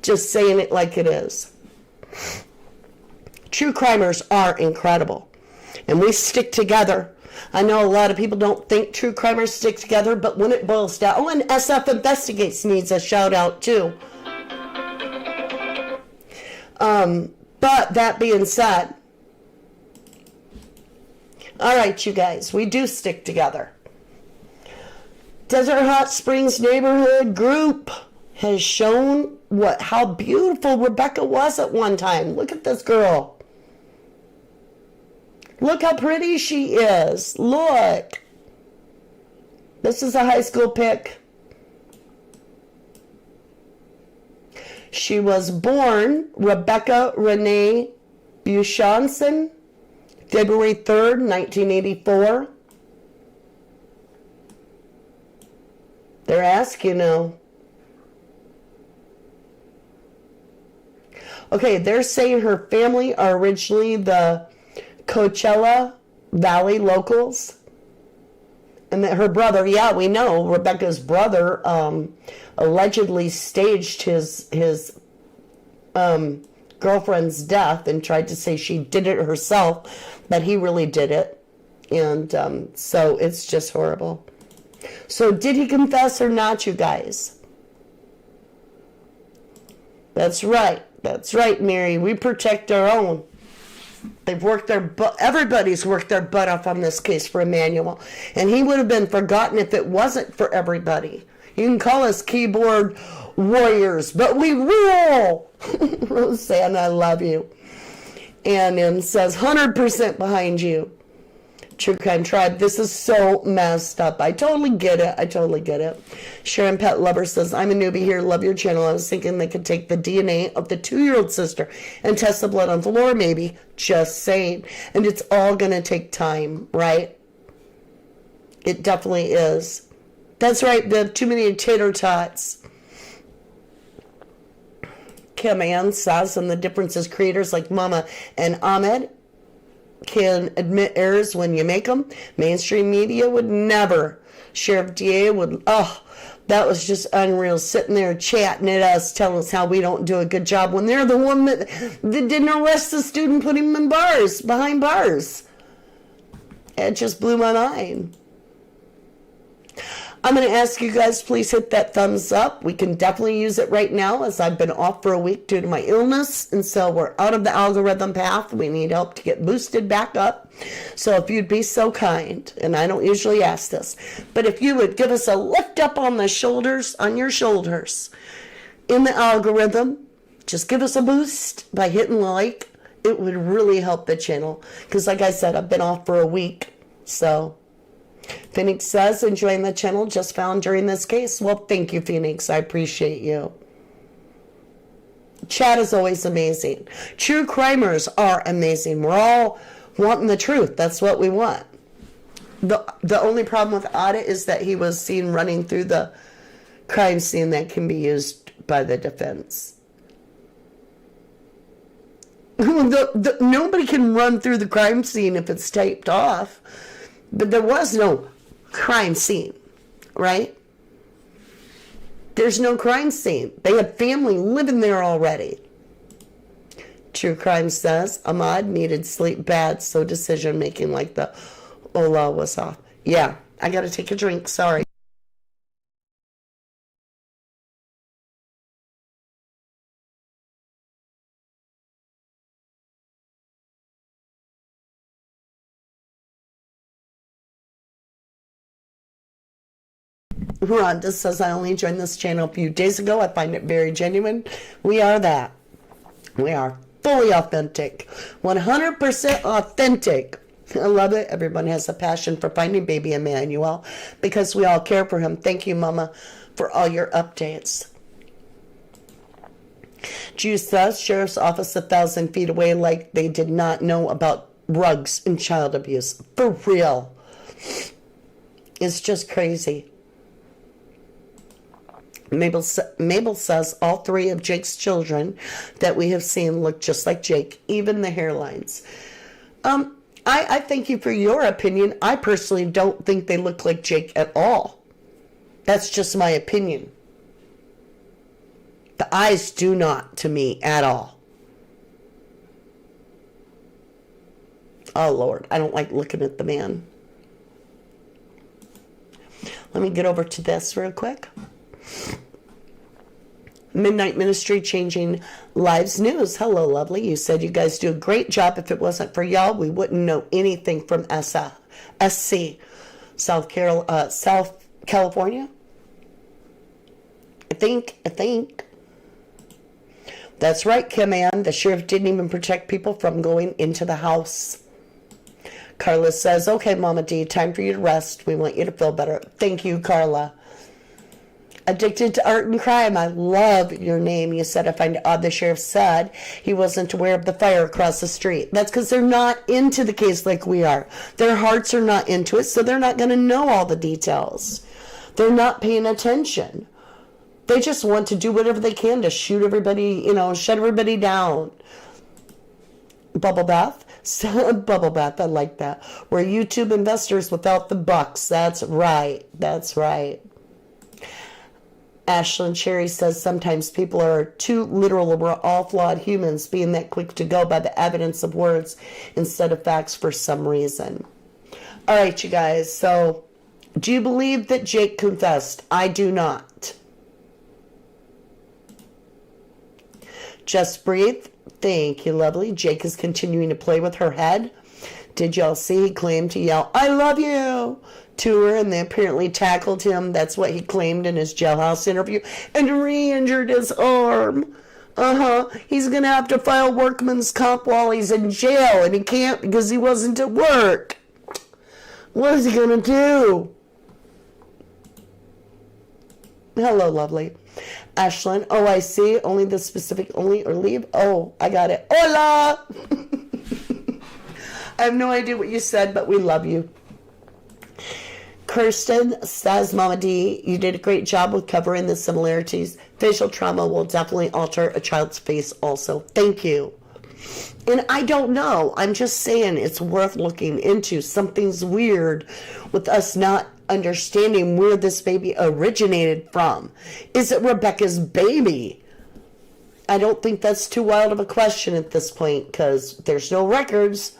Just saying it like it is. True crimers are incredible. And we stick together. I know a lot of people don't think true crimers stick together, but when it boils down... Oh, and SF Investigates needs a shout out too. But that being said, all right, you guys, we do stick together. Desert Hot Springs Neighborhood Group has shown how beautiful Rebecca was at one time. Look at this girl. Look how pretty she is. Look. This is a high school pic. She was born Rebecca Renee Buchanson, February 3rd, 1984. They're asking now. Okay, they're saying her family are originally the Coachella Valley locals. And that her brother, yeah, we know, Rebecca's brother allegedly staged his girlfriend's death and tried to say she did it herself, but he really did it. And so it's just horrible. So did he confess or not, you guys? That's right. That's right, Mary. We protect our own. They've worked their butt. Everybody's worked their butt off on this case for Emmanuel. And he would have been forgotten if it wasn't for everybody. You can call us keyboard warriors, but we rule. Roseanne, I love you. And says 100% behind you. True Crime Tribe, this is so messed up. I totally get it. I totally get it. Sharon Pet Lover says, I'm a newbie here. Love your channel. I was thinking they could take the DNA of the 2-year-old sister and test the blood on the floor, maybe. Just saying. And it's all going to take time, right? It definitely is. That's right. The too many tater tots. Kim Ann says, and the difference is creators like Mama and Ahmed can admit errors when you make them. Mainstream media would never. Sheriff DA would, that was just unreal, sitting there chatting at us, telling us how we don't do a good job when they're the one that didn't arrest the student, put him in bars, behind bars. It just blew my mind. I'm going to ask you guys, please hit that thumbs up. We can definitely use it right now as I've been off for a week due to my illness. And so we're out of the algorithm path. We need help to get boosted back up. So if you'd be so kind, and I don't usually ask this, but if you would give us a lift up on the shoulders, on your shoulders, in the algorithm, just give us a boost by hitting like. It would really help the channel. Because like I said, I've been off for a week. So... Phoenix says, enjoying the channel just found during this case. Well, thank you, Phoenix. I appreciate you. Chat is always amazing. True crimers are amazing. We're all wanting the truth. That's what we want. The only problem with Ada is that he was seen running through the crime scene that can be used by the defense. Nobody can run through the crime scene if it's taped off. But there was no crime scene, right? There's no crime scene. They had family living there already. True Crime says Ahmad needed sleep bad, so decision making like the Ola was off. Yeah, I gotta take a drink. Sorry. Rhonda says, I only joined this channel a few days ago. I find it very genuine. We are that. We are fully authentic. 100% authentic. I love it. Everyone has a passion for finding baby Emmanuel because we all care for him. Thank you, Mama, for all your updates. Jew says, Sheriff's Office 1,000 feet away like they did not know about drugs and child abuse. For real. It's just crazy. Mabel says all three of Jake's children that we have seen look just like Jake, even the hairlines. I thank you for your opinion. I personally don't think they look like Jake at all. That's just my opinion. The eyes do not to me at all. Oh, Lord, I don't like looking at the man. Let me get over to this real quick. Midnight Ministry changing lives news. Hello, lovely. You said you guys do a great job. If it wasn't for y'all, we wouldn't know anything from SC, South California. I think. That's right, Kim Ann. The sheriff didn't even protect people from going into the house. Carla says, okay, Mama D, time for you to rest. We want you to feel better. Thank you, Carla. Addicted to art and crime. I love your name. You said, I find it odd the sheriff said he wasn't aware of the fire across the street. That's because they're not into the case like we are. Their hearts are not into it, so they're not going to know all the details. They're not paying attention. They just want to do whatever they can to shoot everybody, shut everybody down. Bubble bath? Bubble bath, I like that. We're YouTube investors without the bucks. That's right. That's right. Ashlyn Cherry says sometimes people are too literal. We're all flawed humans, being that quick to go by the evidence of words instead of facts for some reason. All right, you guys. So, do you believe that Jake confessed? I do not. Just breathe. Thank you, lovely. Jake is continuing to play with her head. Did y'all see he claimed to yell, I love you, to her, and they apparently tackled him. That's what he claimed in his jailhouse interview, and re-injured his arm. He's going to have to file workman's comp while he's in jail, and he can't because he wasn't at work. What is he going to do? Hello, lovely. Ashlyn, oh, I see. Only the specific only or leave. Oh, I got it. Hola! I have no idea what you said, but we love you. Kirsten says, Mama D, you did a great job with covering the similarities. Facial trauma will definitely alter a child's face also. Thank you. And I don't know. I'm just saying it's worth looking into. Something's weird with us not understanding where this baby originated from. Is it Rebecca's baby? I don't think that's too wild of a question at this point because there's no records.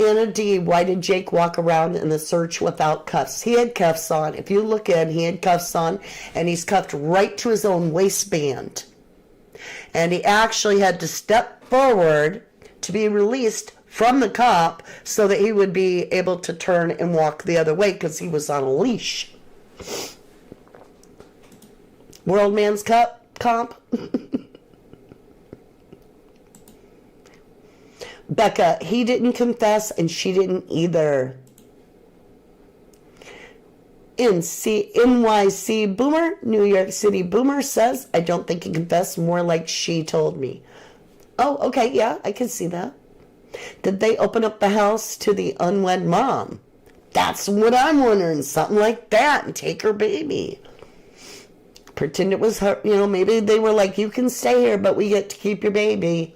Anna D, why did Jake walk around in the search without cuffs? He had cuffs on. If you look in, he had cuffs on, and he's cuffed right to his own waistband. And he actually had to step forward to be released from the cop so that he would be able to turn and walk the other way because he was on a leash. World Man's Comp. Becca, he didn't confess and she didn't either. NYC Boomer, New York City Boomer says, I don't think he confessed, more like she told me. Oh, okay, yeah, I can see that. Did they open up the house to the unwed mom? That's what I'm wondering, something like that, and take her baby. Pretend it was her, maybe they were like, you can stay here, but we get to keep your baby.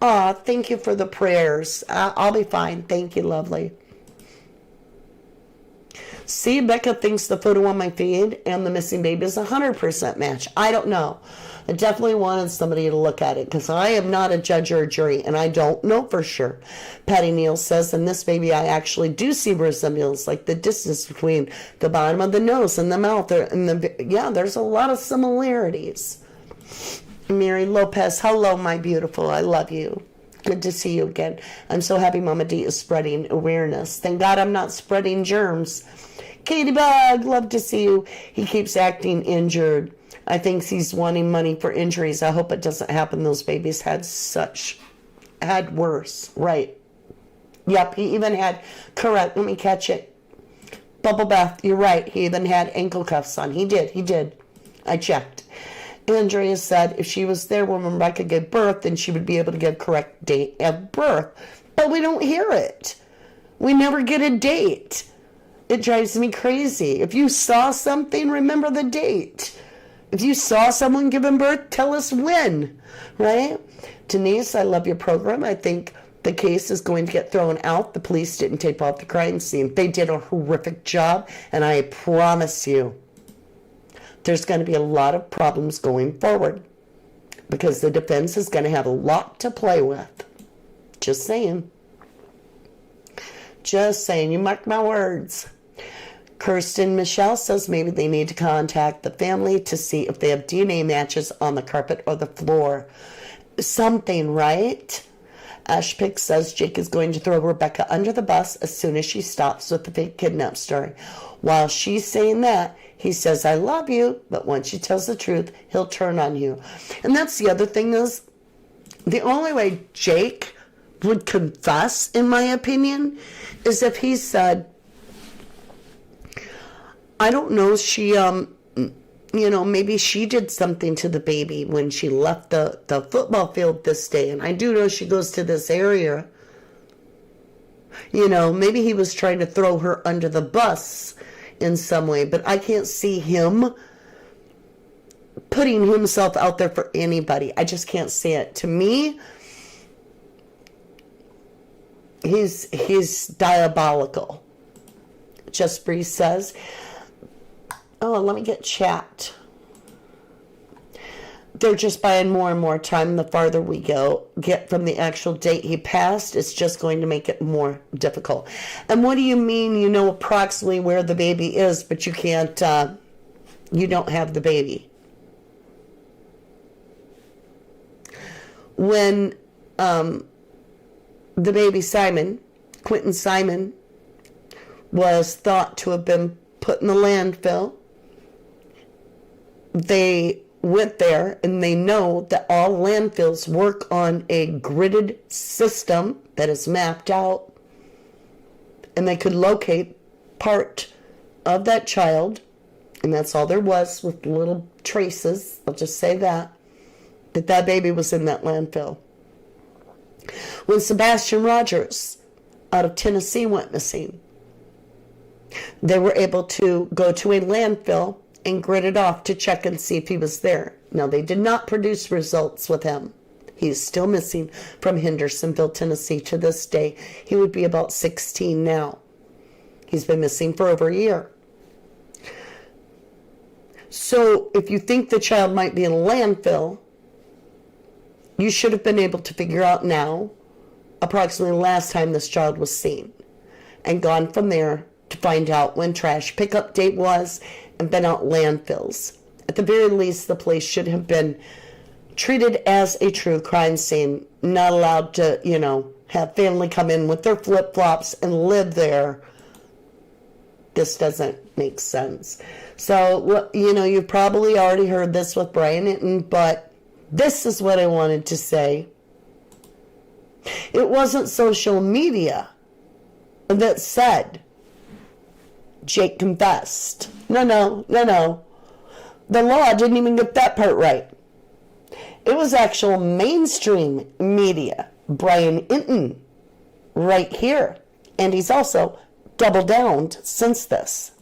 Aw, thank you for the prayers. I'll be fine. Thank you, lovely. See, Becca thinks the photo on my feed and the missing baby is 100% match. I don't know. I definitely wanted somebody to look at it because I am not a judge or a jury, and I don't know for sure. Patty Neal says, in this baby, I actually do see resemblance, like the distance between the bottom of the nose and the mouth. There's a lot of similarities. Mary Lopez, hello, my beautiful. I love you. Good to see you again. I'm so happy Mama D is spreading awareness. Thank God I'm not spreading germs. Katie Bug, love to see you. He keeps acting injured. I think he's wanting money for injuries. I hope it doesn't happen. Those babies had worse. Right. Yep, he even had, correct, let me catch it. Bubble bath, you're right. He even had ankle cuffs on. He did. I checked. Andrea said if she was there when Rebecca gave birth, then she would be able to give correct date of birth. But we don't hear it. We never get a date. It drives me crazy. If you saw something, remember the date. If you saw someone giving birth, tell us when, right? Denise, I love your program. I think the case is going to get thrown out. The police didn't tape off the crime scene. They did a horrific job, and I promise you, there's going to be a lot of problems going forward because the defense is going to have a lot to play with. Just saying. You mark my words. Kirsten Michelle says maybe they need to contact the family to see if they have DNA matches on the carpet or the floor. Something, right? Ashpick says Jake is going to throw Rebecca under the bus as soon as she stops with the fake kidnap story. While she's saying that, he says, I love you, but once she tells the truth, he'll turn on you. And that's the other thing is, the only way Jake would confess, in my opinion, is if he said, I don't know, she, maybe she did something to the baby when she left the football field this day. And I do know she goes to this area. Maybe he was trying to throw her under the bus in some way, but I can't see him putting himself out there for anybody. I just can't see it. To me, he's diabolical. Just Bree says, oh, let me get chat. They're just buying more and more time. The farther we get from the actual date he passed, it's just going to make it more difficult. And what do you mean you know approximately where the baby is, but you can't, you don't have the baby? When the baby Quentin Simon, was thought to have been put in the landfill, they went there and they know that all landfills work on a gridded system that is mapped out, and they could locate part of that child, and that's all there was with little traces. I'll just say that baby was in that landfill. When Sebastian Rogers out of Tennessee went missing, they were able to go to a landfill and grid it off to check and see if he was there. Now, they did not produce results with him. He's still missing from Hendersonville, Tennessee to this day. He would be about 16 now. He's been missing for over a year. So if you think the child might be in a landfill, you should have been able to figure out now approximately the last time this child was seen, and gone from there to find out when trash pickup date was and been out landfills. At the very least, the place should have been treated as a true crime scene, not allowed to, have family come in with their flip-flops and live there. This doesn't make sense. So, you've probably already heard this with Brian Hinton, but this is what I wanted to say. It wasn't social media that said Jake confessed. No. The law didn't even get that part right. It was actual mainstream media. Brian Hinton, right here. And he's also doubled down since this.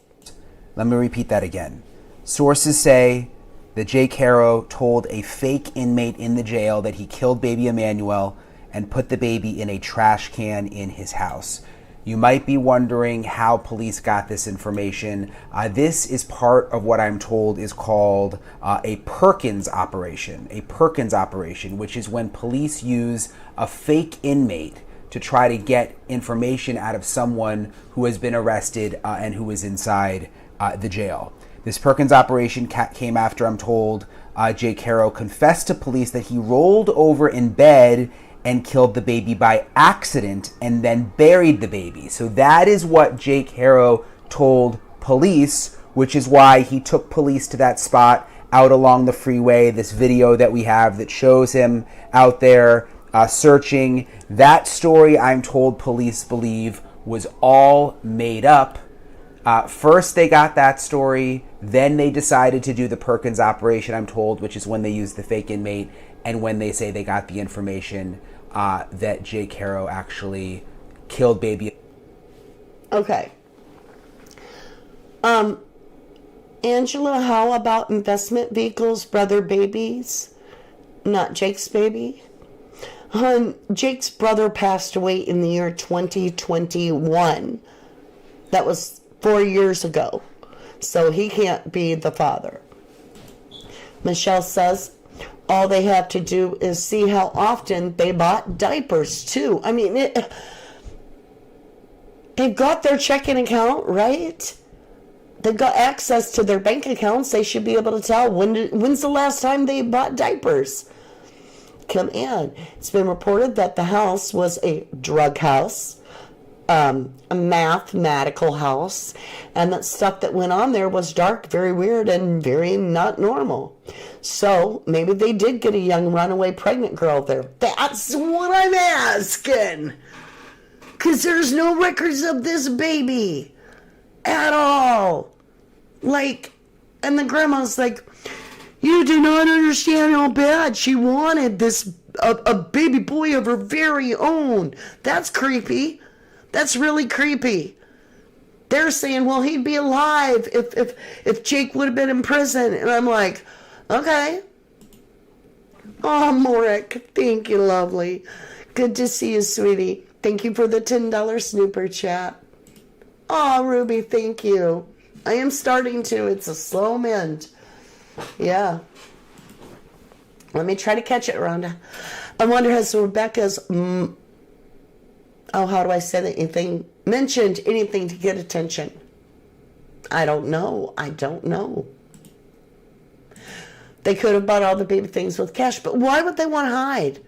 Let me repeat that again. Sources say that Jake Haro told a fake inmate in the jail that he killed baby Emmanuel and put the baby in a trash can in his house. You might be wondering how police got this information. This is part of what I'm told is called a Perkins operation. A Perkins operation, which is when police use a fake inmate to try to get information out of someone who has been arrested and who is inside the jail. This Perkins operation came after, I'm told, Jake Haro confessed to police that he rolled over in bed and killed the baby by accident and then buried the baby. So that is what Jake Haro told police, which is why he took police to that spot out along the freeway. This video that we have that shows him out there searching. That story, I'm told police believe, was all made up. First they got that story, then they decided to do the Perkins operation, I'm told, which is when they used the fake inmate and when they say they got the information that Jake Haro actually killed baby. Okay. Angela, how about investment vehicles, brother babies? Not Jake's baby? Jake's brother passed away in the year 2021. That was 4 years ago. So he can't be the father. Michelle says, all they have to do is see how often they bought diapers, too. I mean, they've got their checking account, right? They've got access to their bank accounts. They should be able to tell when's the last time they bought diapers. Come in. It's been reported that the house was a drug house, a mathematical house, and that stuff that went on there was dark, very weird, and very not normal. So maybe they did get a young runaway pregnant girl there. That's what I'm asking. Because there's no records of this baby at all. Like, and the grandma's like, you do not understand how bad she wanted this, a baby boy of her very own. That's creepy. That's really creepy. They're saying, well, he'd be alive if Jake would have been in prison. And I'm like, okay. Oh, Morik, thank you, lovely. Good to see you, sweetie. Thank you for the $10 snooper chat. Oh, Ruby, thank you. I am starting to. It's a slow mend. Yeah. Let me try to catch it, Rhonda. I wonder, has Rebecca's... how do I say that? Anything mentioned anything to get attention? I don't know. They could have bought all the baby things with cash, but why would they want to hide?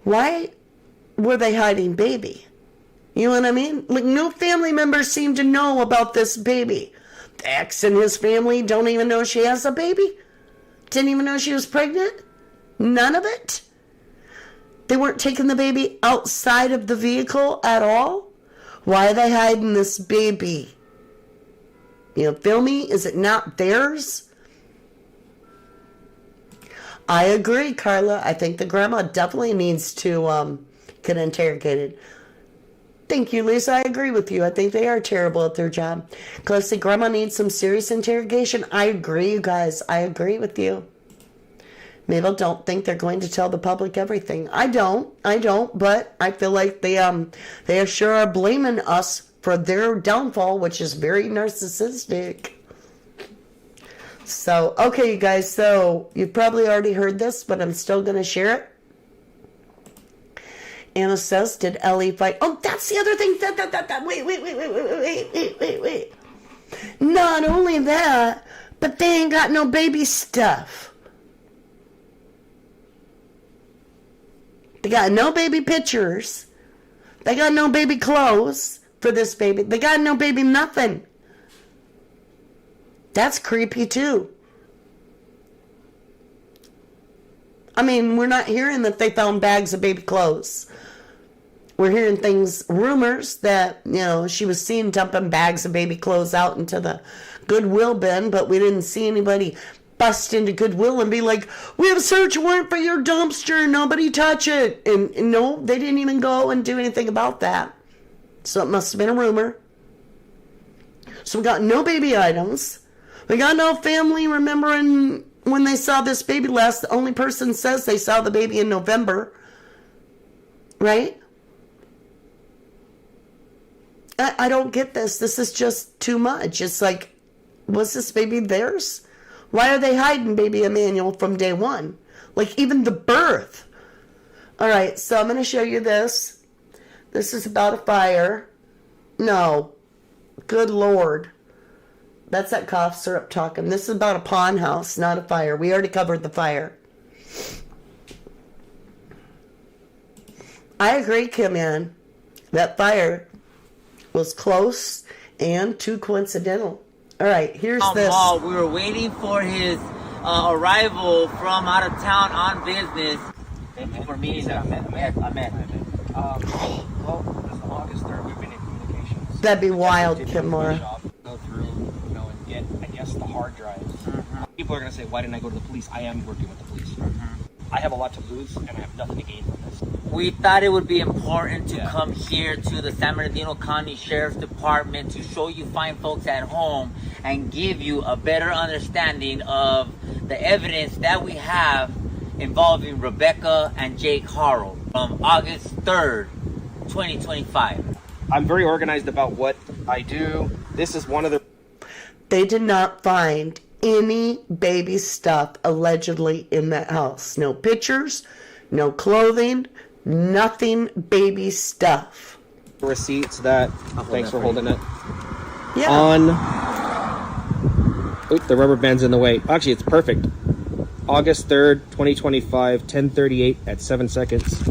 Why were they hiding baby? You know what I mean? Like, no family members seem to know about this baby. The ex and his family don't even know she has a baby. Didn't even know she was pregnant. None of it. They weren't taking the baby outside of the vehicle at all? Why are they hiding this baby? You know, feel me? Is it not theirs? I agree, Carla. I think the grandma definitely needs to get interrogated. Thank you, Lisa. I agree with you. I think they are terrible at their job. Because the grandma needs some serious interrogation. I agree, you guys. I agree with you. Mabel, don't think they're going to tell the public everything. I don't, but I feel like they sure are blaming us for their downfall, which is very narcissistic. So, okay, you guys, so you've probably already heard this, but I'm still going to share it. Anna says, did Ellie fight? Oh, that's the other thing. Wait. Not only that, but they ain't got no baby stuff. They got no baby pictures. They got no baby clothes for this baby. They got no baby nothing. That's creepy too. I mean, we're not hearing that they found bags of baby clothes. We're hearing things, rumors that, you know, she was seen dumping bags of baby clothes out into the Goodwill bin, but we didn't see anybody bust into Goodwill and be like, we have a search warrant for your dumpster, nobody touch it. And no, they didn't even go and do anything about that. So it must have been a rumor. So we got no baby items. We got no family remembering when they saw this baby last. The only person says they saw the baby in November. Right? I don't get this. This is just too much. It's like, was this baby theirs? Why are they hiding baby Emmanuel from day one? Like, even the birth. All right, so I'm going to show you this. This is about a fire. No. Good Lord. That's that cough syrup talking. This is about a pawn house, not a fire. We already covered the fire. I agree, Kim Ann. That fire was close and too coincidental. All right, here's this. We were waiting for his arrival from out of town on business. Thank you for meeting us. I met. Well, this is August 3rd. We've been in communications. That'd be wild, Kimora. Go through, and get, I guess, the hard drives. People are going to say, why didn't I go to the police? I am working with the police. I have a lot to lose, and I have nothing to gain from this. We thought it would be important to come here to the San Bernardino County Sheriff's Department to show you fine folks at home and give you a better understanding of the evidence that we have involving Rebecca and Jake Haro from August 3rd, 2025. I'm very organized about what I do. This is one of the... They did not find any baby stuff allegedly in that house. No pictures, no clothing, nothing baby stuff. receipts that... Thanks for holding it. Yeah. On... Oop, the rubber band's in the way. Actually, it's perfect. August 3rd, 2025, 10:38 at 7 seconds.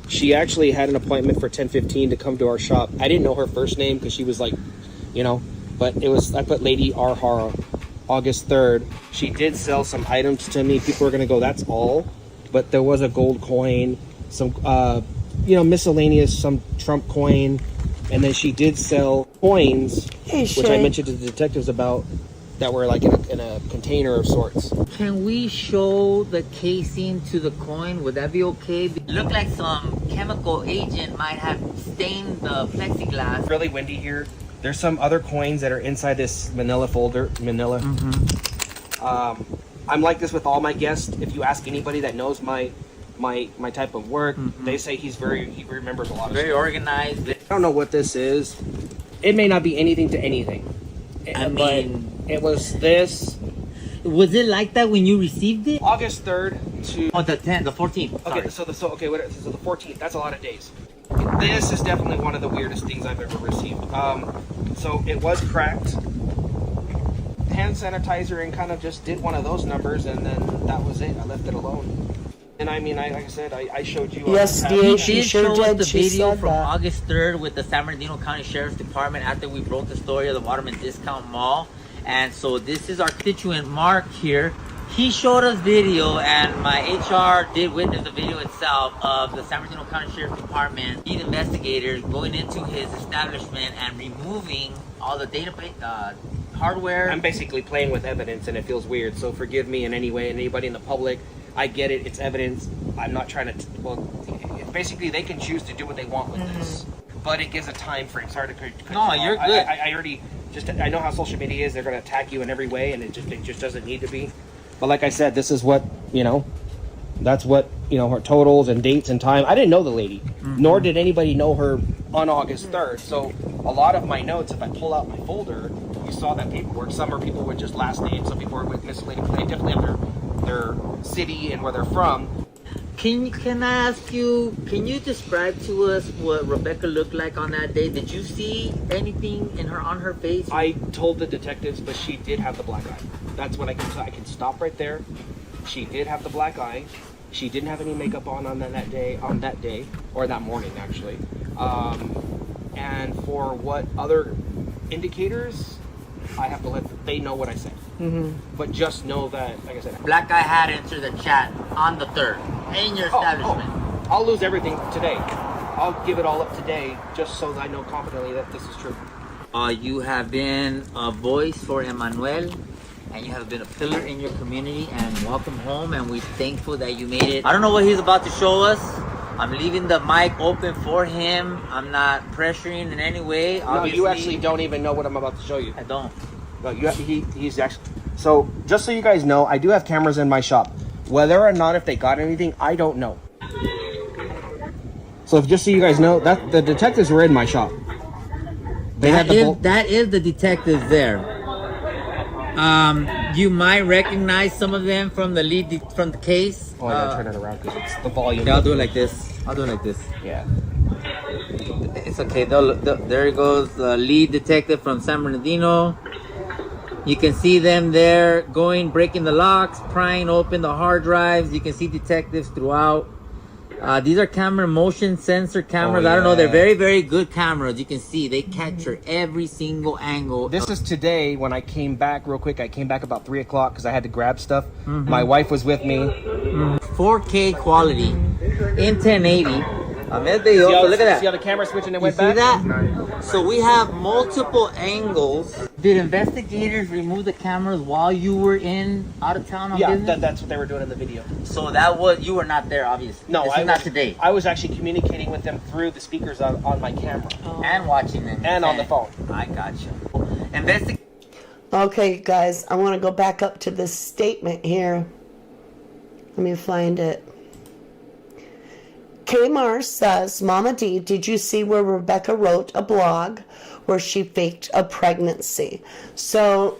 She actually had an appointment for 10:15 to come to our shop. I didn't know her first name because she was like, but it was, I put Lady R. Haro. August 3rd. She did sell some items to me. People are going to go, that's all. But there was a gold coin, some, miscellaneous, some Trump coin. And then she did sell coins, which I mentioned to the detectives about, that were like in a container of sorts. Can we show the casing to the coin? Would that be okay? It looked like some chemical agent might have stained the plexiglass. It's really windy here. There's some other coins that are inside this manila folder. I'm like this with all my guests. If you ask anybody that knows my type of work, they say he remembers a lot of Very stuff. Organized. I don't know what this is. It may not be anything to anything. But it was this. Was it like that when you received it? August 3rd to... Oh, the 14th. Okay, so the 14th. That's a lot of days. This is definitely one of the weirdest things I've ever received. So it was cracked. Hand sanitizer and kind of just did one of those numbers, and then that was it. I left it alone. And I mean, like I said, I showed you. Yes, He she did sure show us did. the She video said from that. August 3rd with the San Bernardino County Sheriff's Department after we broke the story of the Waterman Discount Mall. And so this is our constituent Mark here. He showed us video, and my HR did witness the video itself of the San Bernardino County Sheriff's Department lead investigators going into his establishment and removing all the database hardware. I'm basically playing with evidence, and it feels weird. So forgive me in any way, and anybody in the public. I get it. It's evidence. I'm not trying to. Basically, they can choose to do what they want with this, but it gives a time frame. Sorry to cut you off. You're good. I already I know how social media is. They're going to attack you in every way, and it just doesn't need to be. But like I said, this is what that's what her totals and dates and time. I didn't know the lady, nor did anybody know her on August 3rd. So a lot of my notes, if I pull out my folder, you saw that paperwork. Some are people with just last names. Some people are with miscellaneous. They definitely have their city and where they're from. Can I ask you, can you describe to us what Rebecca looked like on that day? Did you see anything on her face? I told the detectives, but she did have the black eye. That's what I can stop right there. She did have the black eye. She didn't have any makeup on that day, or that morning actually. And for what other indicators, I have to let they know what I said. But just know that, like I said, Black Guy had entered the chat on the 3rd in your establishment. I'll lose everything today. I'll give it all up today, just so that I know confidently that this is true. You have been a voice for Emmanuel, and you have been a pillar in your community, and welcome home, and we're thankful that you made it. I don't know what he's about to show us, I'm leaving the mic open for him. I'm not pressuring in any way. No, you actually don't even know what I'm about to show you. I don't. No, he's actually. So just so you guys know, I do have cameras in my shop. Whether or not if they got anything, I don't know. So just so you guys know, that the detectives were in my shop. They had That is the detectives there. You might recognize some of them from the lead from the case. Oh, I gotta turn it around because it's the volume. Yeah, I'll do it like this. I'll do it like this. Yeah. It's okay. There goes the lead detective from San Bernardino. You can see them there breaking the locks, prying open the hard drives. You can see detectives throughout. These are motion sensor cameras. Oh, I don't know. They're yeah. very, very good cameras. You can see they capture every single angle. This is today when I came back real quick. I came back about 3 o'clock because I had to grab stuff. My wife was with me. 4K quality in 1080. So look at that. See how the camera switched and it You went see back? that? So we have multiple angles. Did investigators remove the cameras while you were out of town on business? That's what they were doing in the video. So you were not there, obviously. No, this is not today. I was actually communicating with them through the speakers on my camera. And watching them. And on the phone. I got you. Okay, guys, I want to go back up to this statement here. Let me find it. Kmar says, Mama D, did you see where Rebecca wrote a blog where she faked a pregnancy? So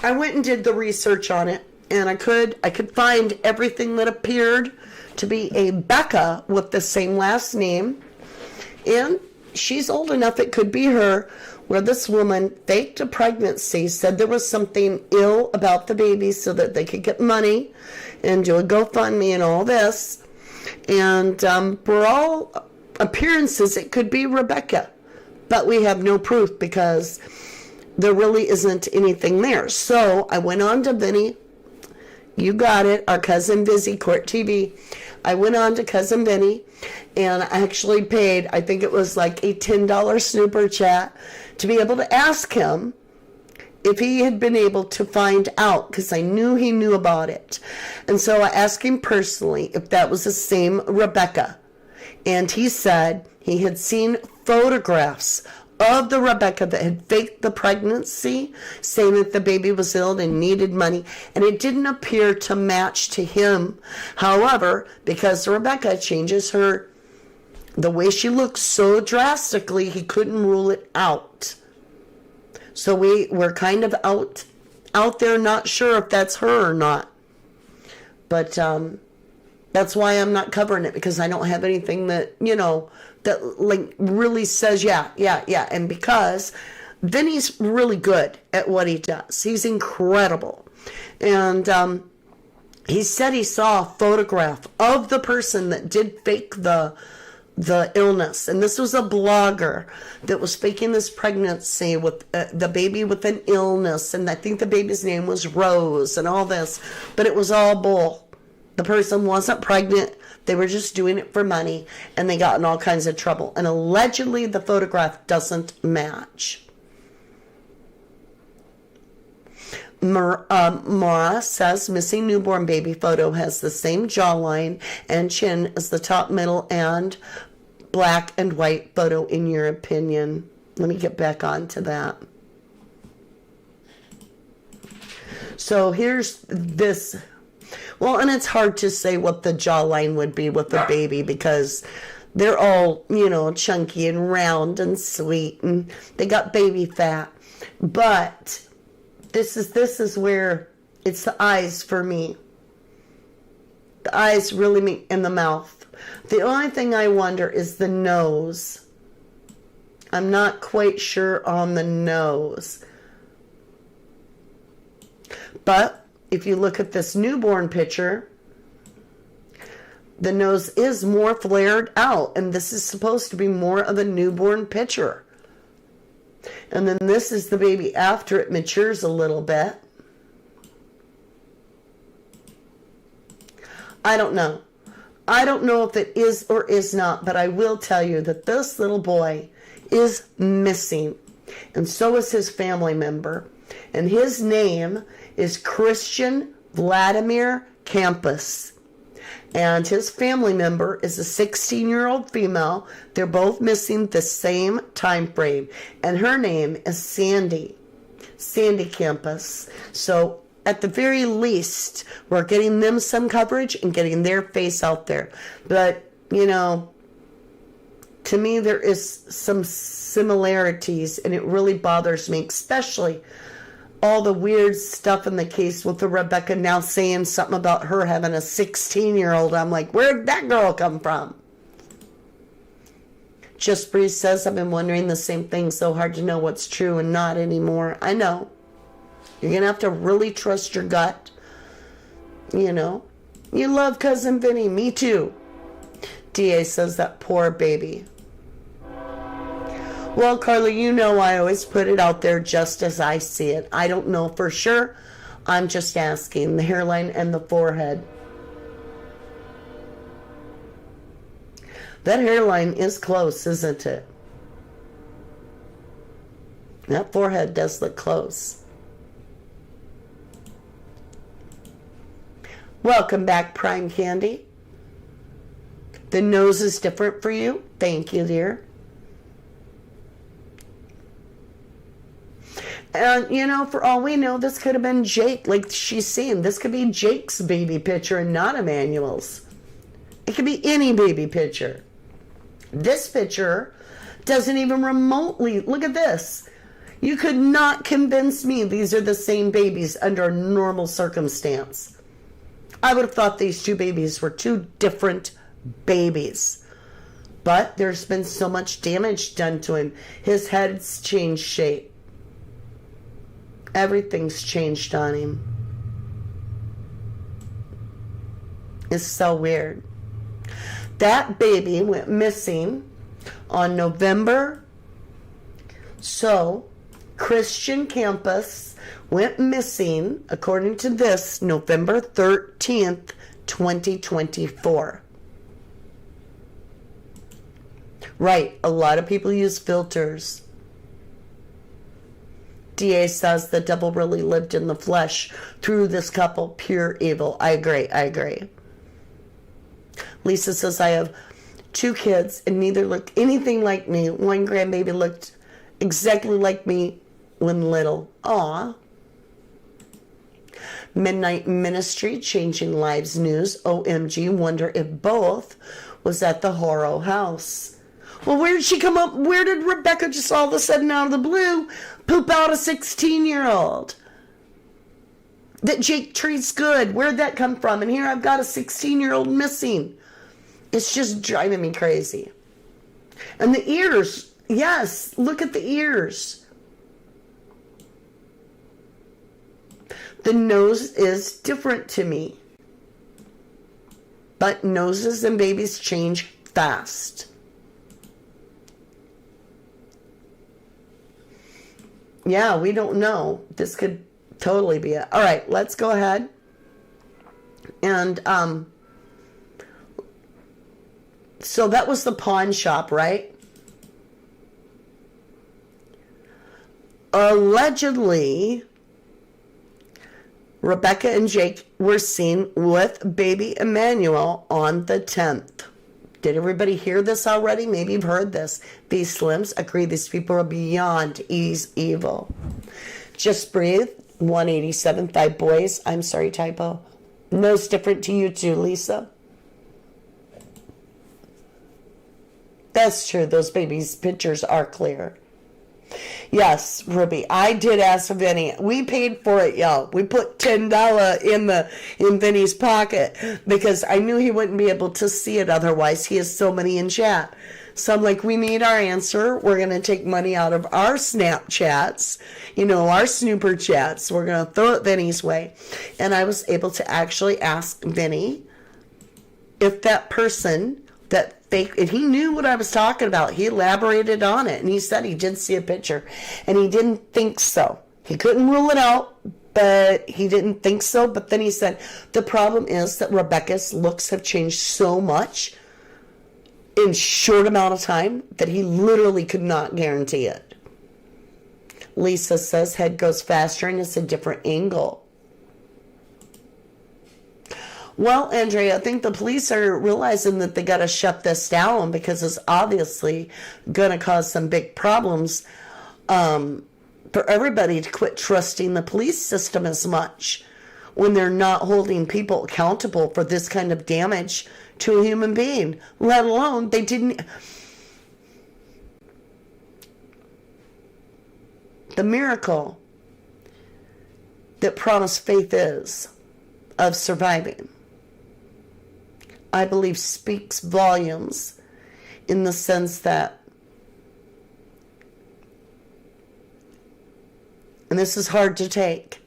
I went and did the research on it, and I could find everything that appeared to be a Becca with the same last name, and she's old enough it could be her, where this woman faked a pregnancy, said there was something ill about the baby so that they could get money and do a GoFundMe and all this. And for all appearances, it could be Rebecca. But we have no proof because there really isn't anything there. So I went on to Vinny. You got it. Our cousin Vizzy, Court TV. I went on to cousin Vinny and I actually paid, I think it was like a $10 snooper chat to be able to ask him if he had been able to find out, because I knew he knew about it. And so I asked him personally if that was the same Rebecca. And he said he had seen photographs of the Rebecca that had faked the pregnancy, saying that the baby was ill and needed money, and it didn't appear to match to him. However, because Rebecca changes the way she looks so drastically, he couldn't rule it out. So we were kind of out there, not sure if that's her or not. But that's why I'm not covering it, because I don't have anything that, that like really says yeah. And because Vinny's really good at what he does. He's incredible. And he said he saw a photograph of the person that did fake the illness, and this was a blogger that was faking this pregnancy with the baby with an illness, and I think the baby's name was Rose and all this, but it was all bull. The person wasn't pregnant. They were just doing it for money, and they got in all kinds of trouble, and allegedly the photograph doesn't match. Mara says missing newborn baby photo has the same jawline and chin as the top, middle, and black and white photo, in your opinion. Let me get back on to that. So here's this. Well, and it's hard to say what the jawline would be with the baby because they're all, chunky and round and sweet, and they got baby fat. But this is where it's the eyes for me. The eyes really meet in the mouth. The only thing I wonder is the nose. I'm not quite sure on the nose. But if you look at this newborn picture, the nose is more flared out, and this is supposed to be more of a newborn picture. And then this is the baby after it matures a little bit. I don't know. I don't know if it is or is not, but I will tell you that this little boy is missing, and so is his family member. And his name is Christian Vladimir Campos. And his family member is a 16-year-old female. They're both missing the same time frame. And her name is Sandy Campus. So at the very least, we're getting them some coverage and getting their face out there. But, you know, to me, there is some similarities, and it really bothers me, especially all the weird stuff in the case with the Rebecca now saying something about her having a 16-year-old. I'm like, where'd that girl come from? Just Breeze says, I've been wondering the same thing. So hard to know what's true and not anymore. I know. You're going to have to really trust your gut. You know. You love Cousin Vinny. Me too. DA says, that poor baby. Well, Carly, you know I always put it out there just as I see it. I don't know for sure. I'm just asking. The hairline and the forehead. That hairline is close, isn't it? That forehead does look close. Welcome back, Prime Candy. The nose is different for you. Thank you, dear. And, you know, for all we know, this could have been Jake, like she's saying. This could be Jake's baby picture and not Emmanuel's. It could be any baby picture. This picture doesn't even remotely, look at this. You could not convince me these are the same babies under a normal circumstance. I would have thought these two babies were two different babies. But there's been so much damage done to him. His head's changed shape. Everything's changed on him. It's so weird. That baby went missing on November. So, Christian Campus went missing, according to this, November 13th, 2024. Right, a lot of people use filters. DA says the devil really lived in the flesh through this couple. Pure evil. I agree. Lisa says, I have 2 kids and neither looked anything like me. One grandbaby looked exactly like me when little. Aw. Midnight Ministry, Changing Lives News. OMG, wonder if both was at the Haro house. Well, where did she come up? Where did Rebecca just all of a sudden out of the blue poop out a 16-year-old? That Jake treats good. Where'd that come from? And here I've got a 16-year-old missing. It's just driving me crazy. And the ears. Yes, look at the ears. The nose is different to me. But noses and babies change fast. Yeah, we don't know. This could totally be it. All right, let's go ahead. And so that was the pawn shop, right? Allegedly, Rebecca and Jake were seen with baby Emmanuel on the 10th. Did everybody hear this already? Maybe you've heard this. These slims agree these people are beyond evil. Just Breathe, 187, 5 boys. I'm sorry, typo. Nose different to you too, Lisa. That's true. Those babies' pictures are clear. Yes, Ruby. I did ask Vinny. We paid for it, y'all. We put $10 in Vinny's pocket because I knew he wouldn't be able to see it otherwise. He has so many in chat. So I'm like, we need our answer. We're going to take money out of our Snapchats, our Snooper chats. We're going to throw it Vinny's way. And I was able to actually ask Vinny if that person that fake, and he knew what I was talking about. He elaborated on it, and he said he did see a picture, and he didn't think so. He couldn't rule it out, but he didn't think so. But then he said, the problem is that Rebecca's looks have changed so much in short amount of time that he literally could not guarantee it. Lisa says head goes faster, and it's a different angle. Well, Andrea, I think the police are realizing that they got to shut this down because it's obviously going to cause some big problems for everybody to quit trusting the police system as much when they're not holding people accountable for this kind of damage to a human being, let alone they didn't. The miracle that promised faith is of surviving, I believe, speaks volumes in the sense that, and this is hard to take,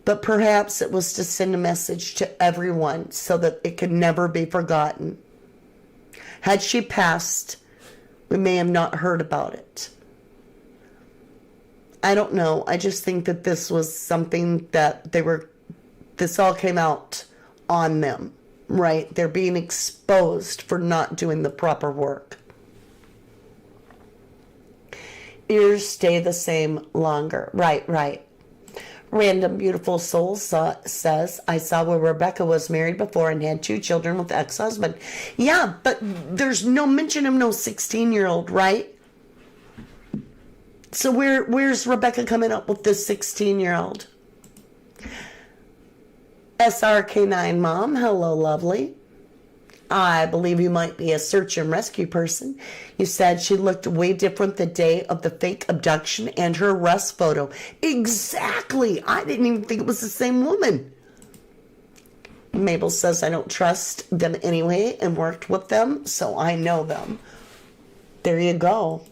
but perhaps it was to send a message to everyone so that it could never be forgotten. Had she passed, we may have not heard about it. I don't know. I just think that this was something that this all came out on them, right? They're being exposed for not doing the proper work. Ears stay the same longer. Right. Random Beautiful Soul says, I saw where Rebecca was married before and had 2 children with ex-husband. Yeah, but there's no mention of no 16-year-old, right? So where's Rebecca coming up with this 16-year-old? SRK9 Mom, hello, lovely. I believe you might be a search and rescue person. You said she looked way different the day of the fake abduction and her arrest photo. Exactly. I didn't even think it was the same woman. Mabel says, I don't trust them anyway and worked with them, so I know them. There you go.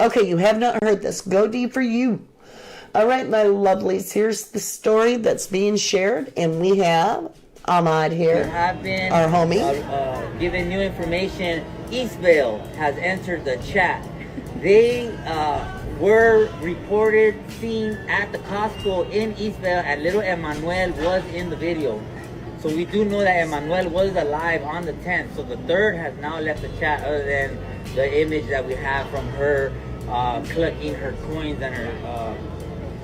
Okay, you have not heard this. Go deep for you. All right, my lovelies, here's the story that's being shared, and we have Ahmad here, have been, our homie. Given new information. Eastvale has entered the chat. They were reported seen at the Costco in Eastvale, and little Emmanuel was in the video. So we do know that Emmanuel was alive on the 10th. So the third has now left the chat, other than the image that we have from her collecting her coins and her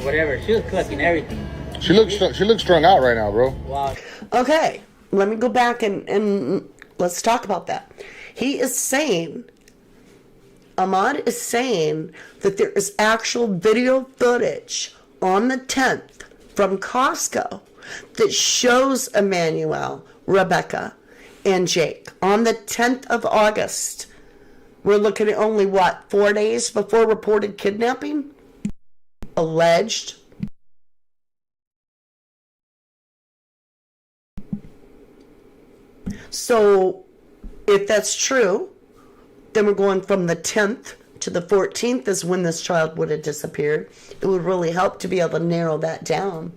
whatever. She was collecting everything. She looks strung out right now, bro. Wow. Okay, let me go back and let's talk about that. He is saying, Ahmad is saying that there is actual video footage on the 10th from Costco that shows Emmanuel, Rebecca, and Jake on the 10th of August. We're looking at only, 4 days before reported kidnapping? Alleged. So, if that's true, then we're going from the 10th to the 14th is when this child would have disappeared. It would really help to be able to narrow that down.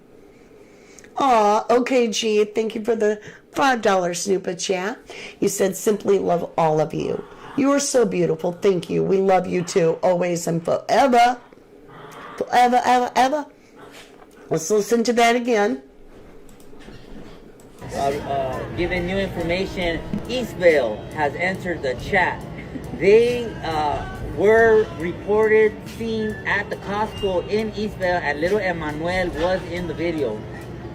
Aw, okay, G, thank you for the $5 Snoopa chat. You said, simply love all of you. You are so beautiful. Thank you. We love you too, always and forever. Forever, ever, ever. Let's listen to that again. Given new information, Eastvale has entered the chat. They were reported seen at the Costco in Eastvale, and little Emmanuel was in the video.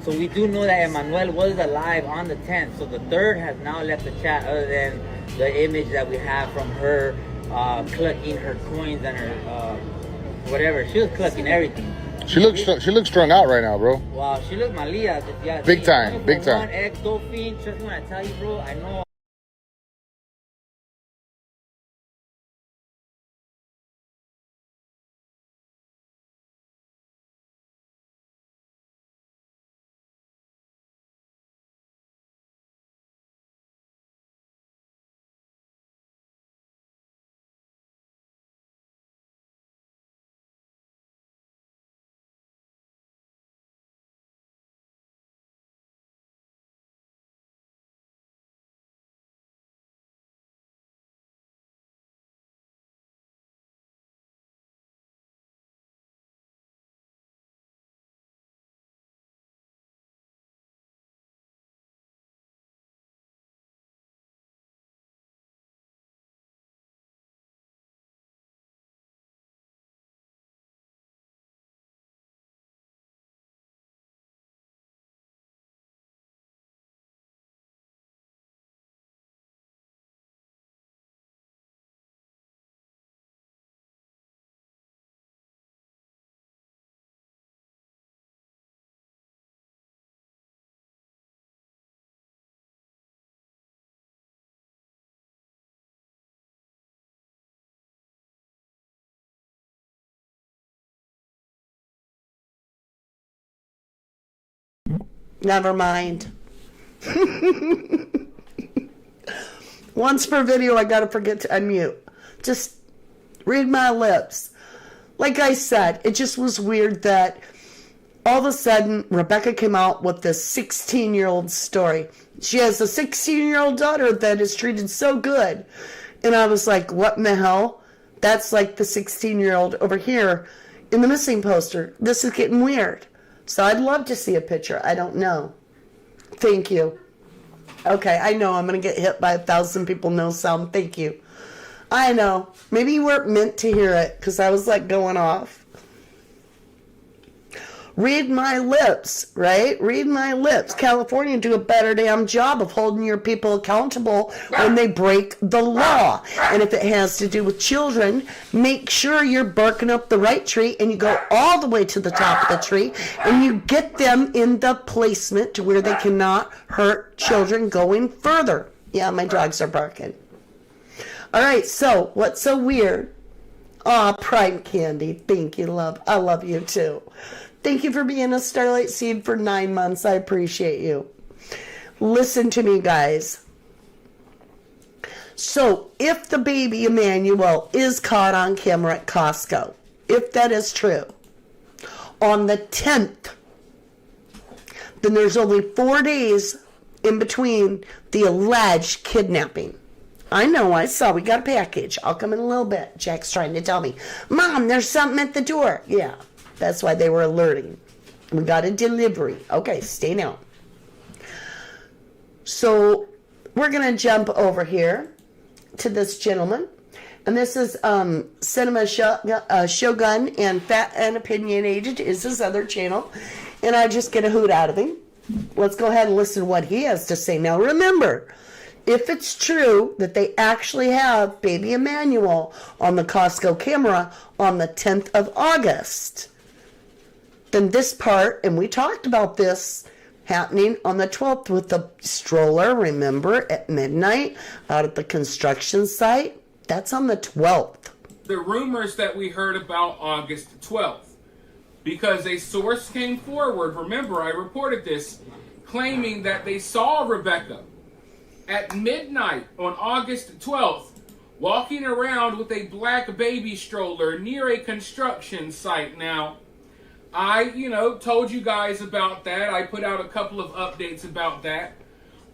So we do know that Emmanuel was alive on the 10th. So the third has now left the chat, other than the image that we have from her collecting her coins and her whatever. She was collecting everything. She looks strung out right now, bro. Wow, she looked Malia. Yeah, Big time. One ex-dolphin. Trust me when I tell you, bro, I know. Never mind. Once per video, I gotta forget to unmute. Just read my lips. Like I said, it just was weird that all of a sudden Rebecca came out with this 16-year-old story. She has a 16-year-old daughter that is treated so good. And I was like, what in the hell? That's like the 16-year-old over here in the missing poster. This is getting weird. So I'd love to see a picture. I don't know. Thank you. Okay, I know I'm going to get hit by 1,000 people. No sound. Thank you. I know. Maybe you weren't meant to hear it because I was like going off. Read my lips, right? Read my lips. California do a better damn job of holding your people accountable when they break the law. And if it has to do with children, make sure you're barking up the right tree and you go all the way to the top of the tree and you get them in the placement to where they cannot hurt children going further. Yeah, my dogs are barking. All right, so what's so weird? Aw, Prime Candy. Thank you, love. I love you too. Thank you for being a Starlight Seed for 9 months. I appreciate you. Listen to me, guys. So, if the baby Emmanuel is caught on camera at Costco, if that is true, on the 10th, then there's only 4 days in between the alleged kidnapping. I know, I saw. We got a package. I'll come in a little bit. Jack's trying to tell me, Mom, there's something at the door. Yeah. That's why they were alerting. We got a delivery. Okay, stay now. So we're going to jump over here to this gentleman. And this is Cinema Shogun, and Fat and Opinionated is his other channel. And I just get a hoot out of him. Let's go ahead and listen to what he has to say. Now remember, if it's true that they actually have baby Emmanuel on the Costco camera on the 10th of August, then this part, and we talked about this happening on the 12th with the stroller, remember, at midnight out at the construction site. That's on the 12th. The rumors that we heard about August 12th, because a source came forward, remember I reported this, claiming that they saw Rebecca at midnight on August 12th walking around with a black baby stroller near a construction site. Now, I, told you guys about that. I put out a couple of updates about that.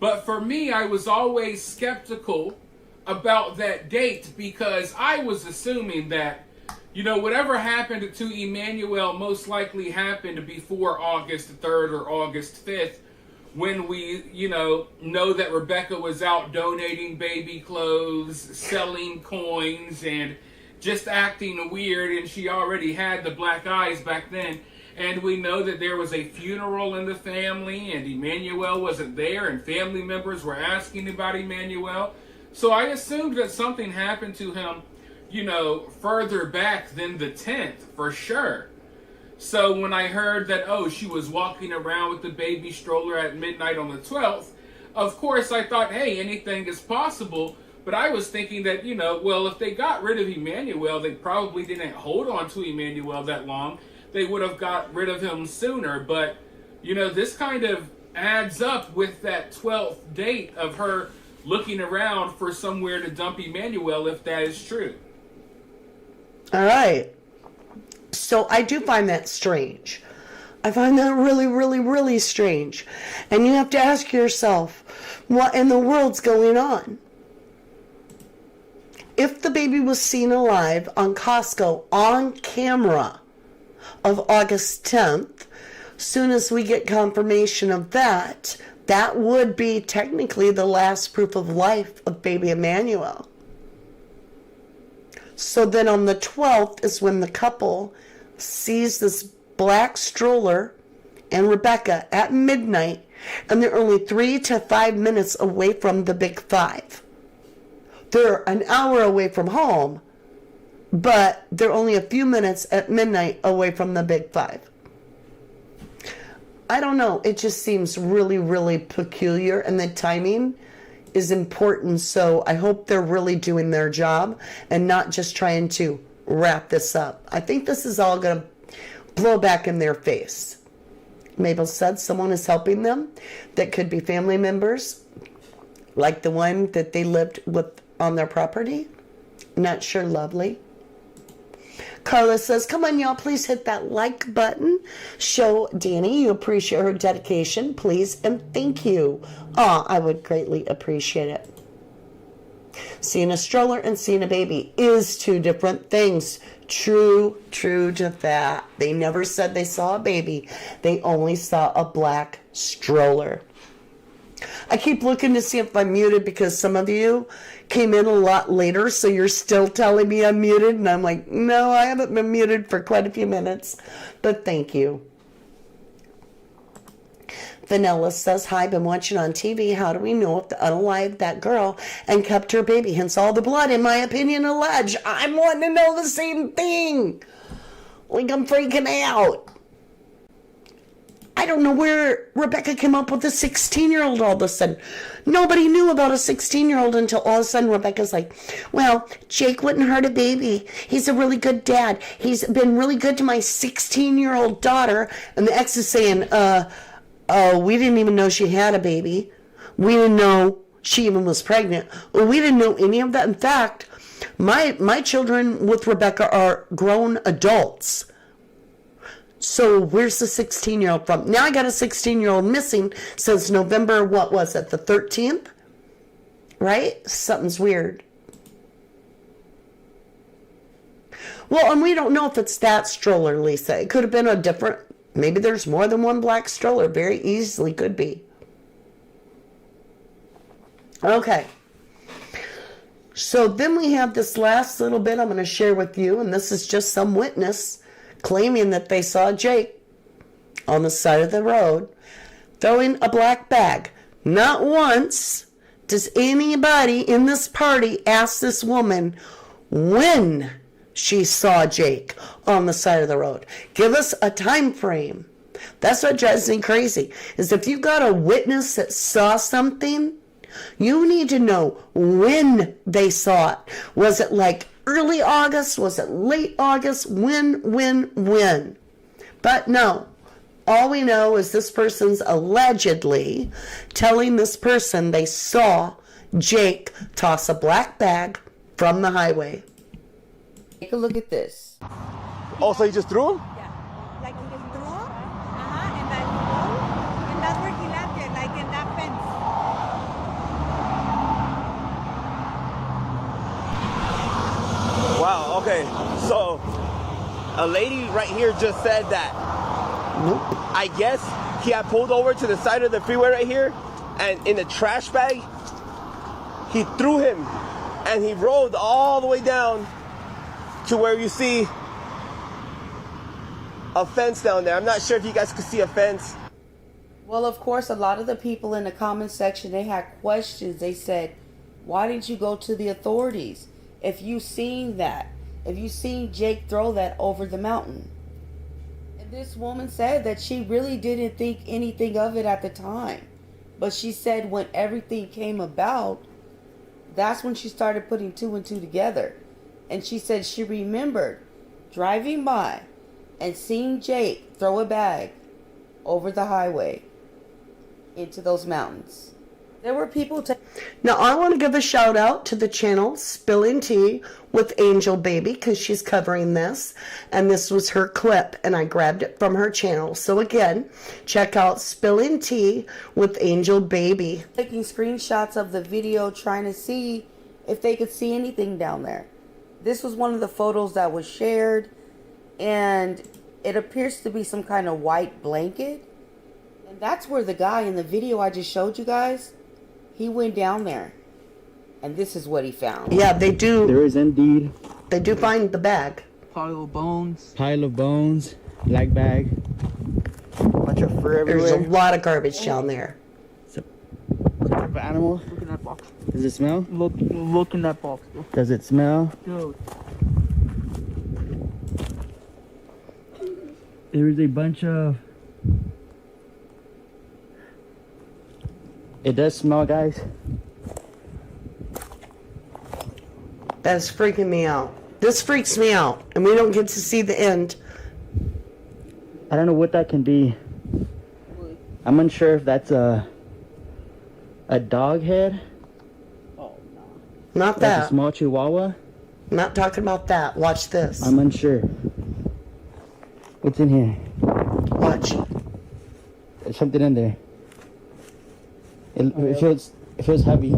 But for me, I was always skeptical about that date because I was assuming that, whatever happened to Emmanuel most likely happened before August 3rd or August 5th when we, know that Rebecca was out donating baby clothes, selling coins, and just acting weird, and she already had the black eyes back then. And we know that there was a funeral in the family, and Emmanuel wasn't there, and family members were asking about Emmanuel. So I assumed that something happened to him, further back than the 10th, for sure. So when I heard that, she was walking around with the baby stroller at midnight on the 12th, of course I thought, hey, anything is possible. But I was thinking that, if they got rid of Emmanuel, they probably didn't hold on to Emmanuel that long. They would have got rid of him sooner. But, this kind of adds up with that 12th date of her looking around for somewhere to dump Emmanuel, if that is true. All right. So I do find that strange. I find that really, really, really strange. And you have to ask yourself, what in the world's going on? If the baby was seen alive on Costco on camera of August 10th, soon as we get confirmation of that, that would be technically the last proof of life of baby Emmanuel. So then on the 12th is when the couple sees this black stroller and Rebecca at midnight, and they're only 3 to 5 minutes away from the Big Five. They're an hour away from home, but they're only a few minutes at midnight away from the Big Five. I don't know. It just seems really, really peculiar, and the timing is important. So I hope they're really doing their job and not just trying to wrap this up. I think this is all going to blow back in their face. Mabel said someone is helping them. That could be family members, like the one that they lived with on their property. Not sure, lovely. Carla says, come on, y'all, please hit that like button. Show Danny you appreciate her dedication, please, and thank you. I would greatly appreciate it. Seeing a stroller and seeing a baby is two different things. True to that. They never said they saw a baby. They only saw a black stroller. I keep looking to see if I'm muted because some of you came in a lot later, so you're still telling me I'm muted, and I'm like, no, I haven't been muted for quite a few minutes, but thank you. Vanilla says, hi, been watching on TV. How do we know if the unalived that girl and kept her baby? Hence all the blood, in my opinion, alleged. I'm wanting to know the same thing. Like, I'm freaking out. I don't know where Rebecca came up with a 16-year-old all of a sudden. Nobody knew about a 16-year-old until all of a sudden Rebecca's like, well, Jake wouldn't hurt a baby. He's a really good dad. He's been really good to my 16-year-old daughter. And the ex is saying, we didn't even know she had a baby. We didn't know she even was pregnant. We didn't know any of that. In fact, my children with Rebecca are grown adults. So where's the 16-year-old from? Now I got a 16-year-old missing since November, what was it, the 13th? Right? Something's weird. Well, and we don't know if it's that stroller, Lisa. It could have been a different, maybe there's more than one black stroller. Very easily could be. Okay. So then we have this last little bit I'm going to share with you, and this is just some witness claiming that they saw Jake on the side of the road throwing a black bag. Not once does anybody in this party ask this woman when she saw Jake on the side of the road. Give us a time frame. That's what drives me crazy, is if you've got a witness that saw something, you need to know when they saw it. Was it like early August? Was it late August? When? But no. All we know is this person's allegedly telling this person they saw Jake toss a black bag from the highway. Take a look at this. Oh, so he just threw him? Yeah, like he just threw him, and then he rolled, and that's where he left it, like in that fence. Wow, okay. So, a lady right here just said that. Nope. I guess he had pulled over to the side of the freeway right here, and in a trash bag, he threw him, and he rolled all the way down to where you see a fence down there. I'm not sure if you guys could see a fence. Well, of course, a lot of the people in the comment section, they had questions. They said, why didn't you go to the authorities? If you seen that, if you seen Jake throw that over the mountain. And this woman said that she really didn't think anything of it at the time. But she said when everything came about, that's when she started putting two and two together. And she said she remembered driving by and seeing Jake throw a bag over the highway into those mountains. There were people... Now, I want to give a shout out to the channel Spilling Tea with Angel Baby because she's covering this. And this was her clip, and I grabbed it from her channel. So again, check out Spilling Tea with Angel Baby. Taking screenshots of the video, trying to see if they could see anything down there. This was one of the photos that was shared, and it appears to be some kind of white blanket. And that's where the guy in the video I just showed you guys, he went down there, and this is what he found. Yeah, they do. There is indeed. They do find the bag. Pile of bones, black bag, bunch of fur There's everywhere. a lot of garbage down there. It's a type of animal. Look in that box. Does it smell? Look in that box. Does it smell? Dude. There is a bunch of... It does smell, guys. That's freaking me out. This freaks me out, and we don't get to see the end. I don't know what that can be. I'm unsure if that's a dog head. Not That's a that. small chihuahua. Not talking about that. Watch this. I'm unsure. What's in here? Watch. There's something in there. It feels heavy.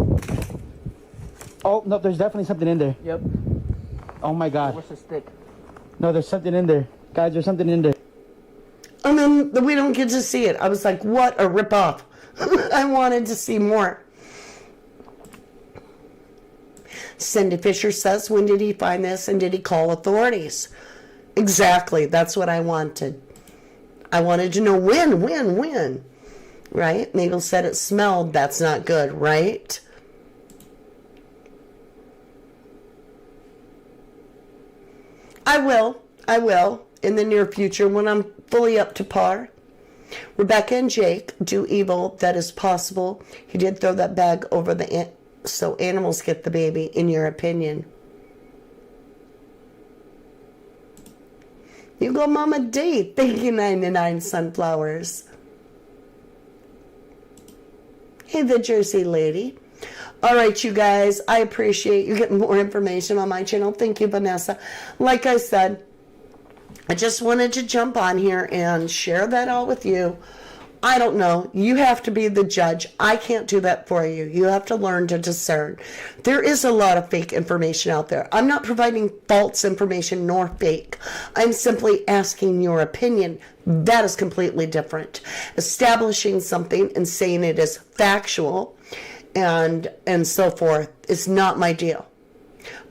Oh no, there's definitely something in there. Yep. Oh my god. What's the stick? No, there's something in there. Guys, there's something in there. And then we don't get to see it. I was like, what a ripoff. I wanted to see more. Cindy Fisher says, when did he find this and did he call authorities? Exactly. That's what I wanted. I wanted to know when. Right? Mabel said it smelled. That's not good, right? I will in the near future when I'm fully up to par. Rebecca and Jake do evil that is possible. He did throw that bag over the so animals get the baby, in your opinion. You go, Mama D. Thank you, 99 sunflowers. Hey, the Jersey lady. All right, you guys, I appreciate you getting more information on my channel. Thank you, Vanessa. Like I said, I just wanted to jump on here and share that all with you. I don't know. You have to be the judge. I can't do that for you. You have to learn to discern. There is a lot of fake information out there. I'm not providing false information nor fake. I'm simply asking your opinion. That is completely different. Establishing something and saying it is factual and so forth is not my deal.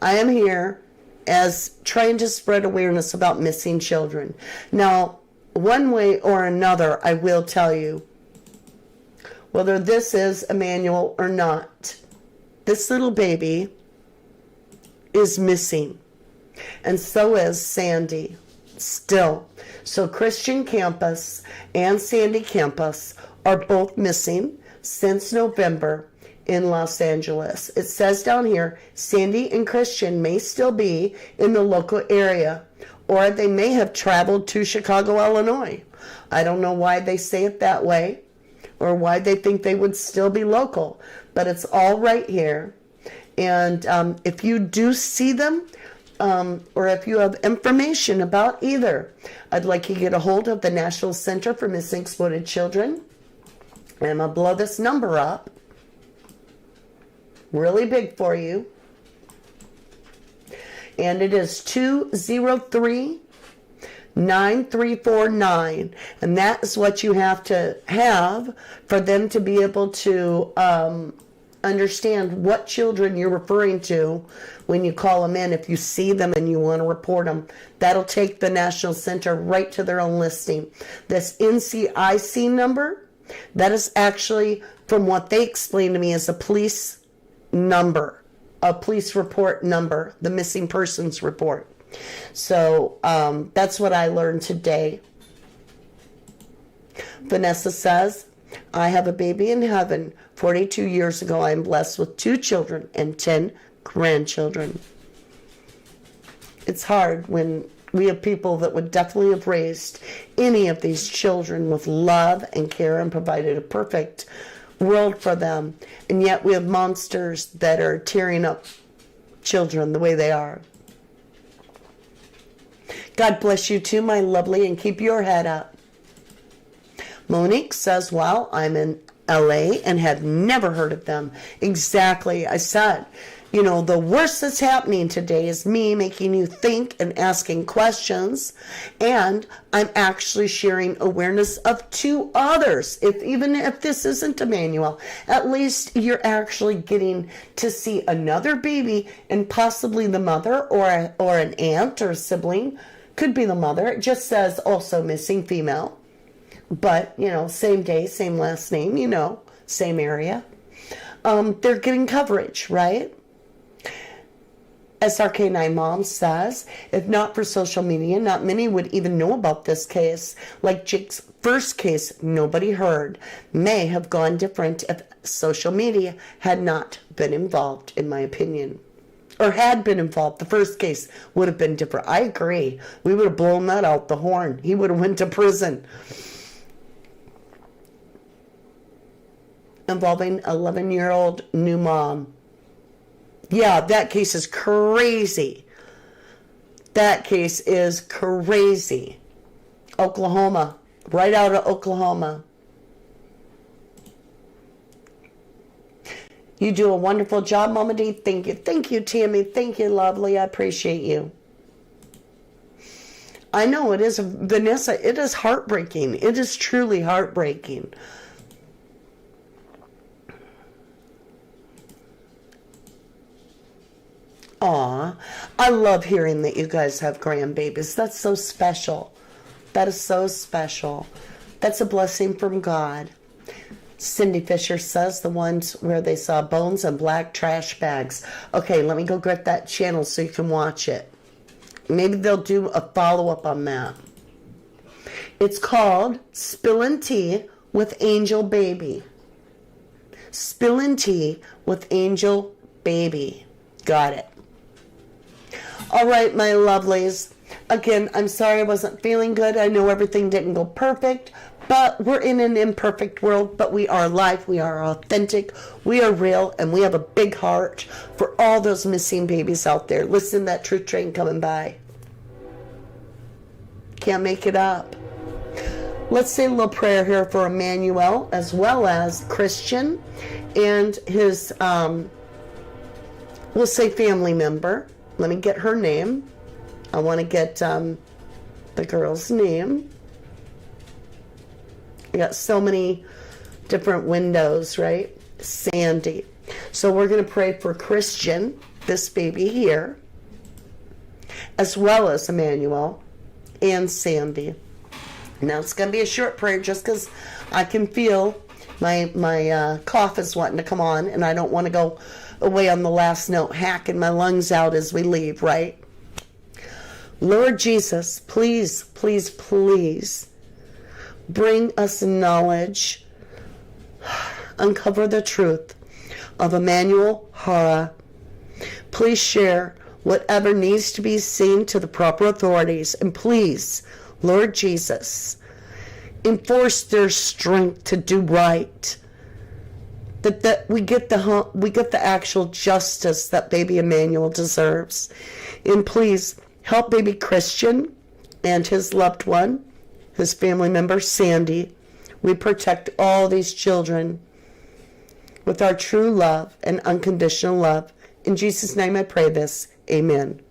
I am here as trying to spread awareness about missing children. Now, one way or another, I will tell you, whether this is Emmanuel or not, this little baby is missing. And so is Sandy, still. So Christian Campus and Sandy Campus are both missing since November in Los Angeles. It says down here, Sandy and Christian may still be in the local area, or they may have traveled to Chicago, Illinois. I don't know why they say it that way or why they think they would still be local, but it's all right here. And if you do see them, or if you have information about either, I'd like you to get a hold of the National Center for Missing Exploited Children. And I'm going to blow this number up really big for you. And it is 203-9349. And that is what you have to have for them to be able to understand what children you're referring to when you call them in. If you see them and you want to report them, that'll take the National Center right to their own listing. This NCIC number, that is actually, from what they explained to me, is a police number. A police report number, the missing persons report. So that's what I learned today. Vanessa says, I have a baby in heaven. 42 years ago, I am blessed with 2 children and 10 grandchildren. It's hard when we have people that would definitely have raised any of these children with love and care and provided a perfect world for them, and yet we have monsters that are tearing up children the way they are. God bless you too, my lovely, and keep your head up. Monique says, well, I'm in LA and have never heard of them. Exactly. I said, you know, the worst that's happening today is me making you think and asking questions, and I'm actually sharing awareness of 2 others. Even if this isn't Emmanuel, at least you're actually getting to see another baby and possibly the mother or an aunt or a sibling. Could be the mother. It just says also missing female. But, you know, same day, same last name, you know, same area. They're getting coverage, right? SRK9 Mom says, if not for social media, not many would even know about this case. Like Jake's first case, nobody heard. May have gone different if social media had not been involved, in my opinion. Or had been involved. The first case would have been different. I agree. We would have blown that out the horn. He would have went to prison. involving 11-year-old new mom. Yeah, that case is crazy. That case is crazy. Oklahoma. Right out of Oklahoma. You do a wonderful job, Mama D. Thank you. Thank you, Tammy. Thank you, lovely. I appreciate you. I know it is, Vanessa, it is heartbreaking. It is truly heartbreaking. Aw, I love hearing that you guys have grandbabies. That's so special. That is so special. That's a blessing from God. Cindy Fisher says the ones where they saw bones and black trash bags. Okay, let me go get that channel so you can watch it. Maybe they'll do a follow-up on that. It's called Spillin' Tea with Angel Baby. Spillin' Tea with Angel Baby. Got it. All right, my lovelies. Again, I'm sorry I wasn't feeling good. I know everything didn't go perfect, but we're in an imperfect world, but we are live, we are authentic, we are real, and we have a big heart for all those missing babies out there. Listen to that truth train coming by. Can't make it up. Let's say a little prayer here for Emmanuel, as well as Christian and his, we'll say family member. Let me get her name. I want to get the girl's name. I got so many different windows, right? Sandy. So we're going to pray for Christian, this baby here, as well as Emmanuel and Sandy. Now it's going to be a short prayer just because I can feel my cough is wanting to come on, and I don't want to go away on the last note hacking my lungs out as we leave, right? Lord Jesus, please, please, please bring us knowledge, uncover the truth of Emmanuel Haro. Please share whatever needs to be seen to the proper authorities, and please, Lord Jesus, enforce their strength to do right. That we get the actual justice that baby Emmanuel deserves. And please help baby Christian and his loved one, his family member Sandy. We protect all these children with our true love and unconditional love. In Jesus' name I pray this. Amen.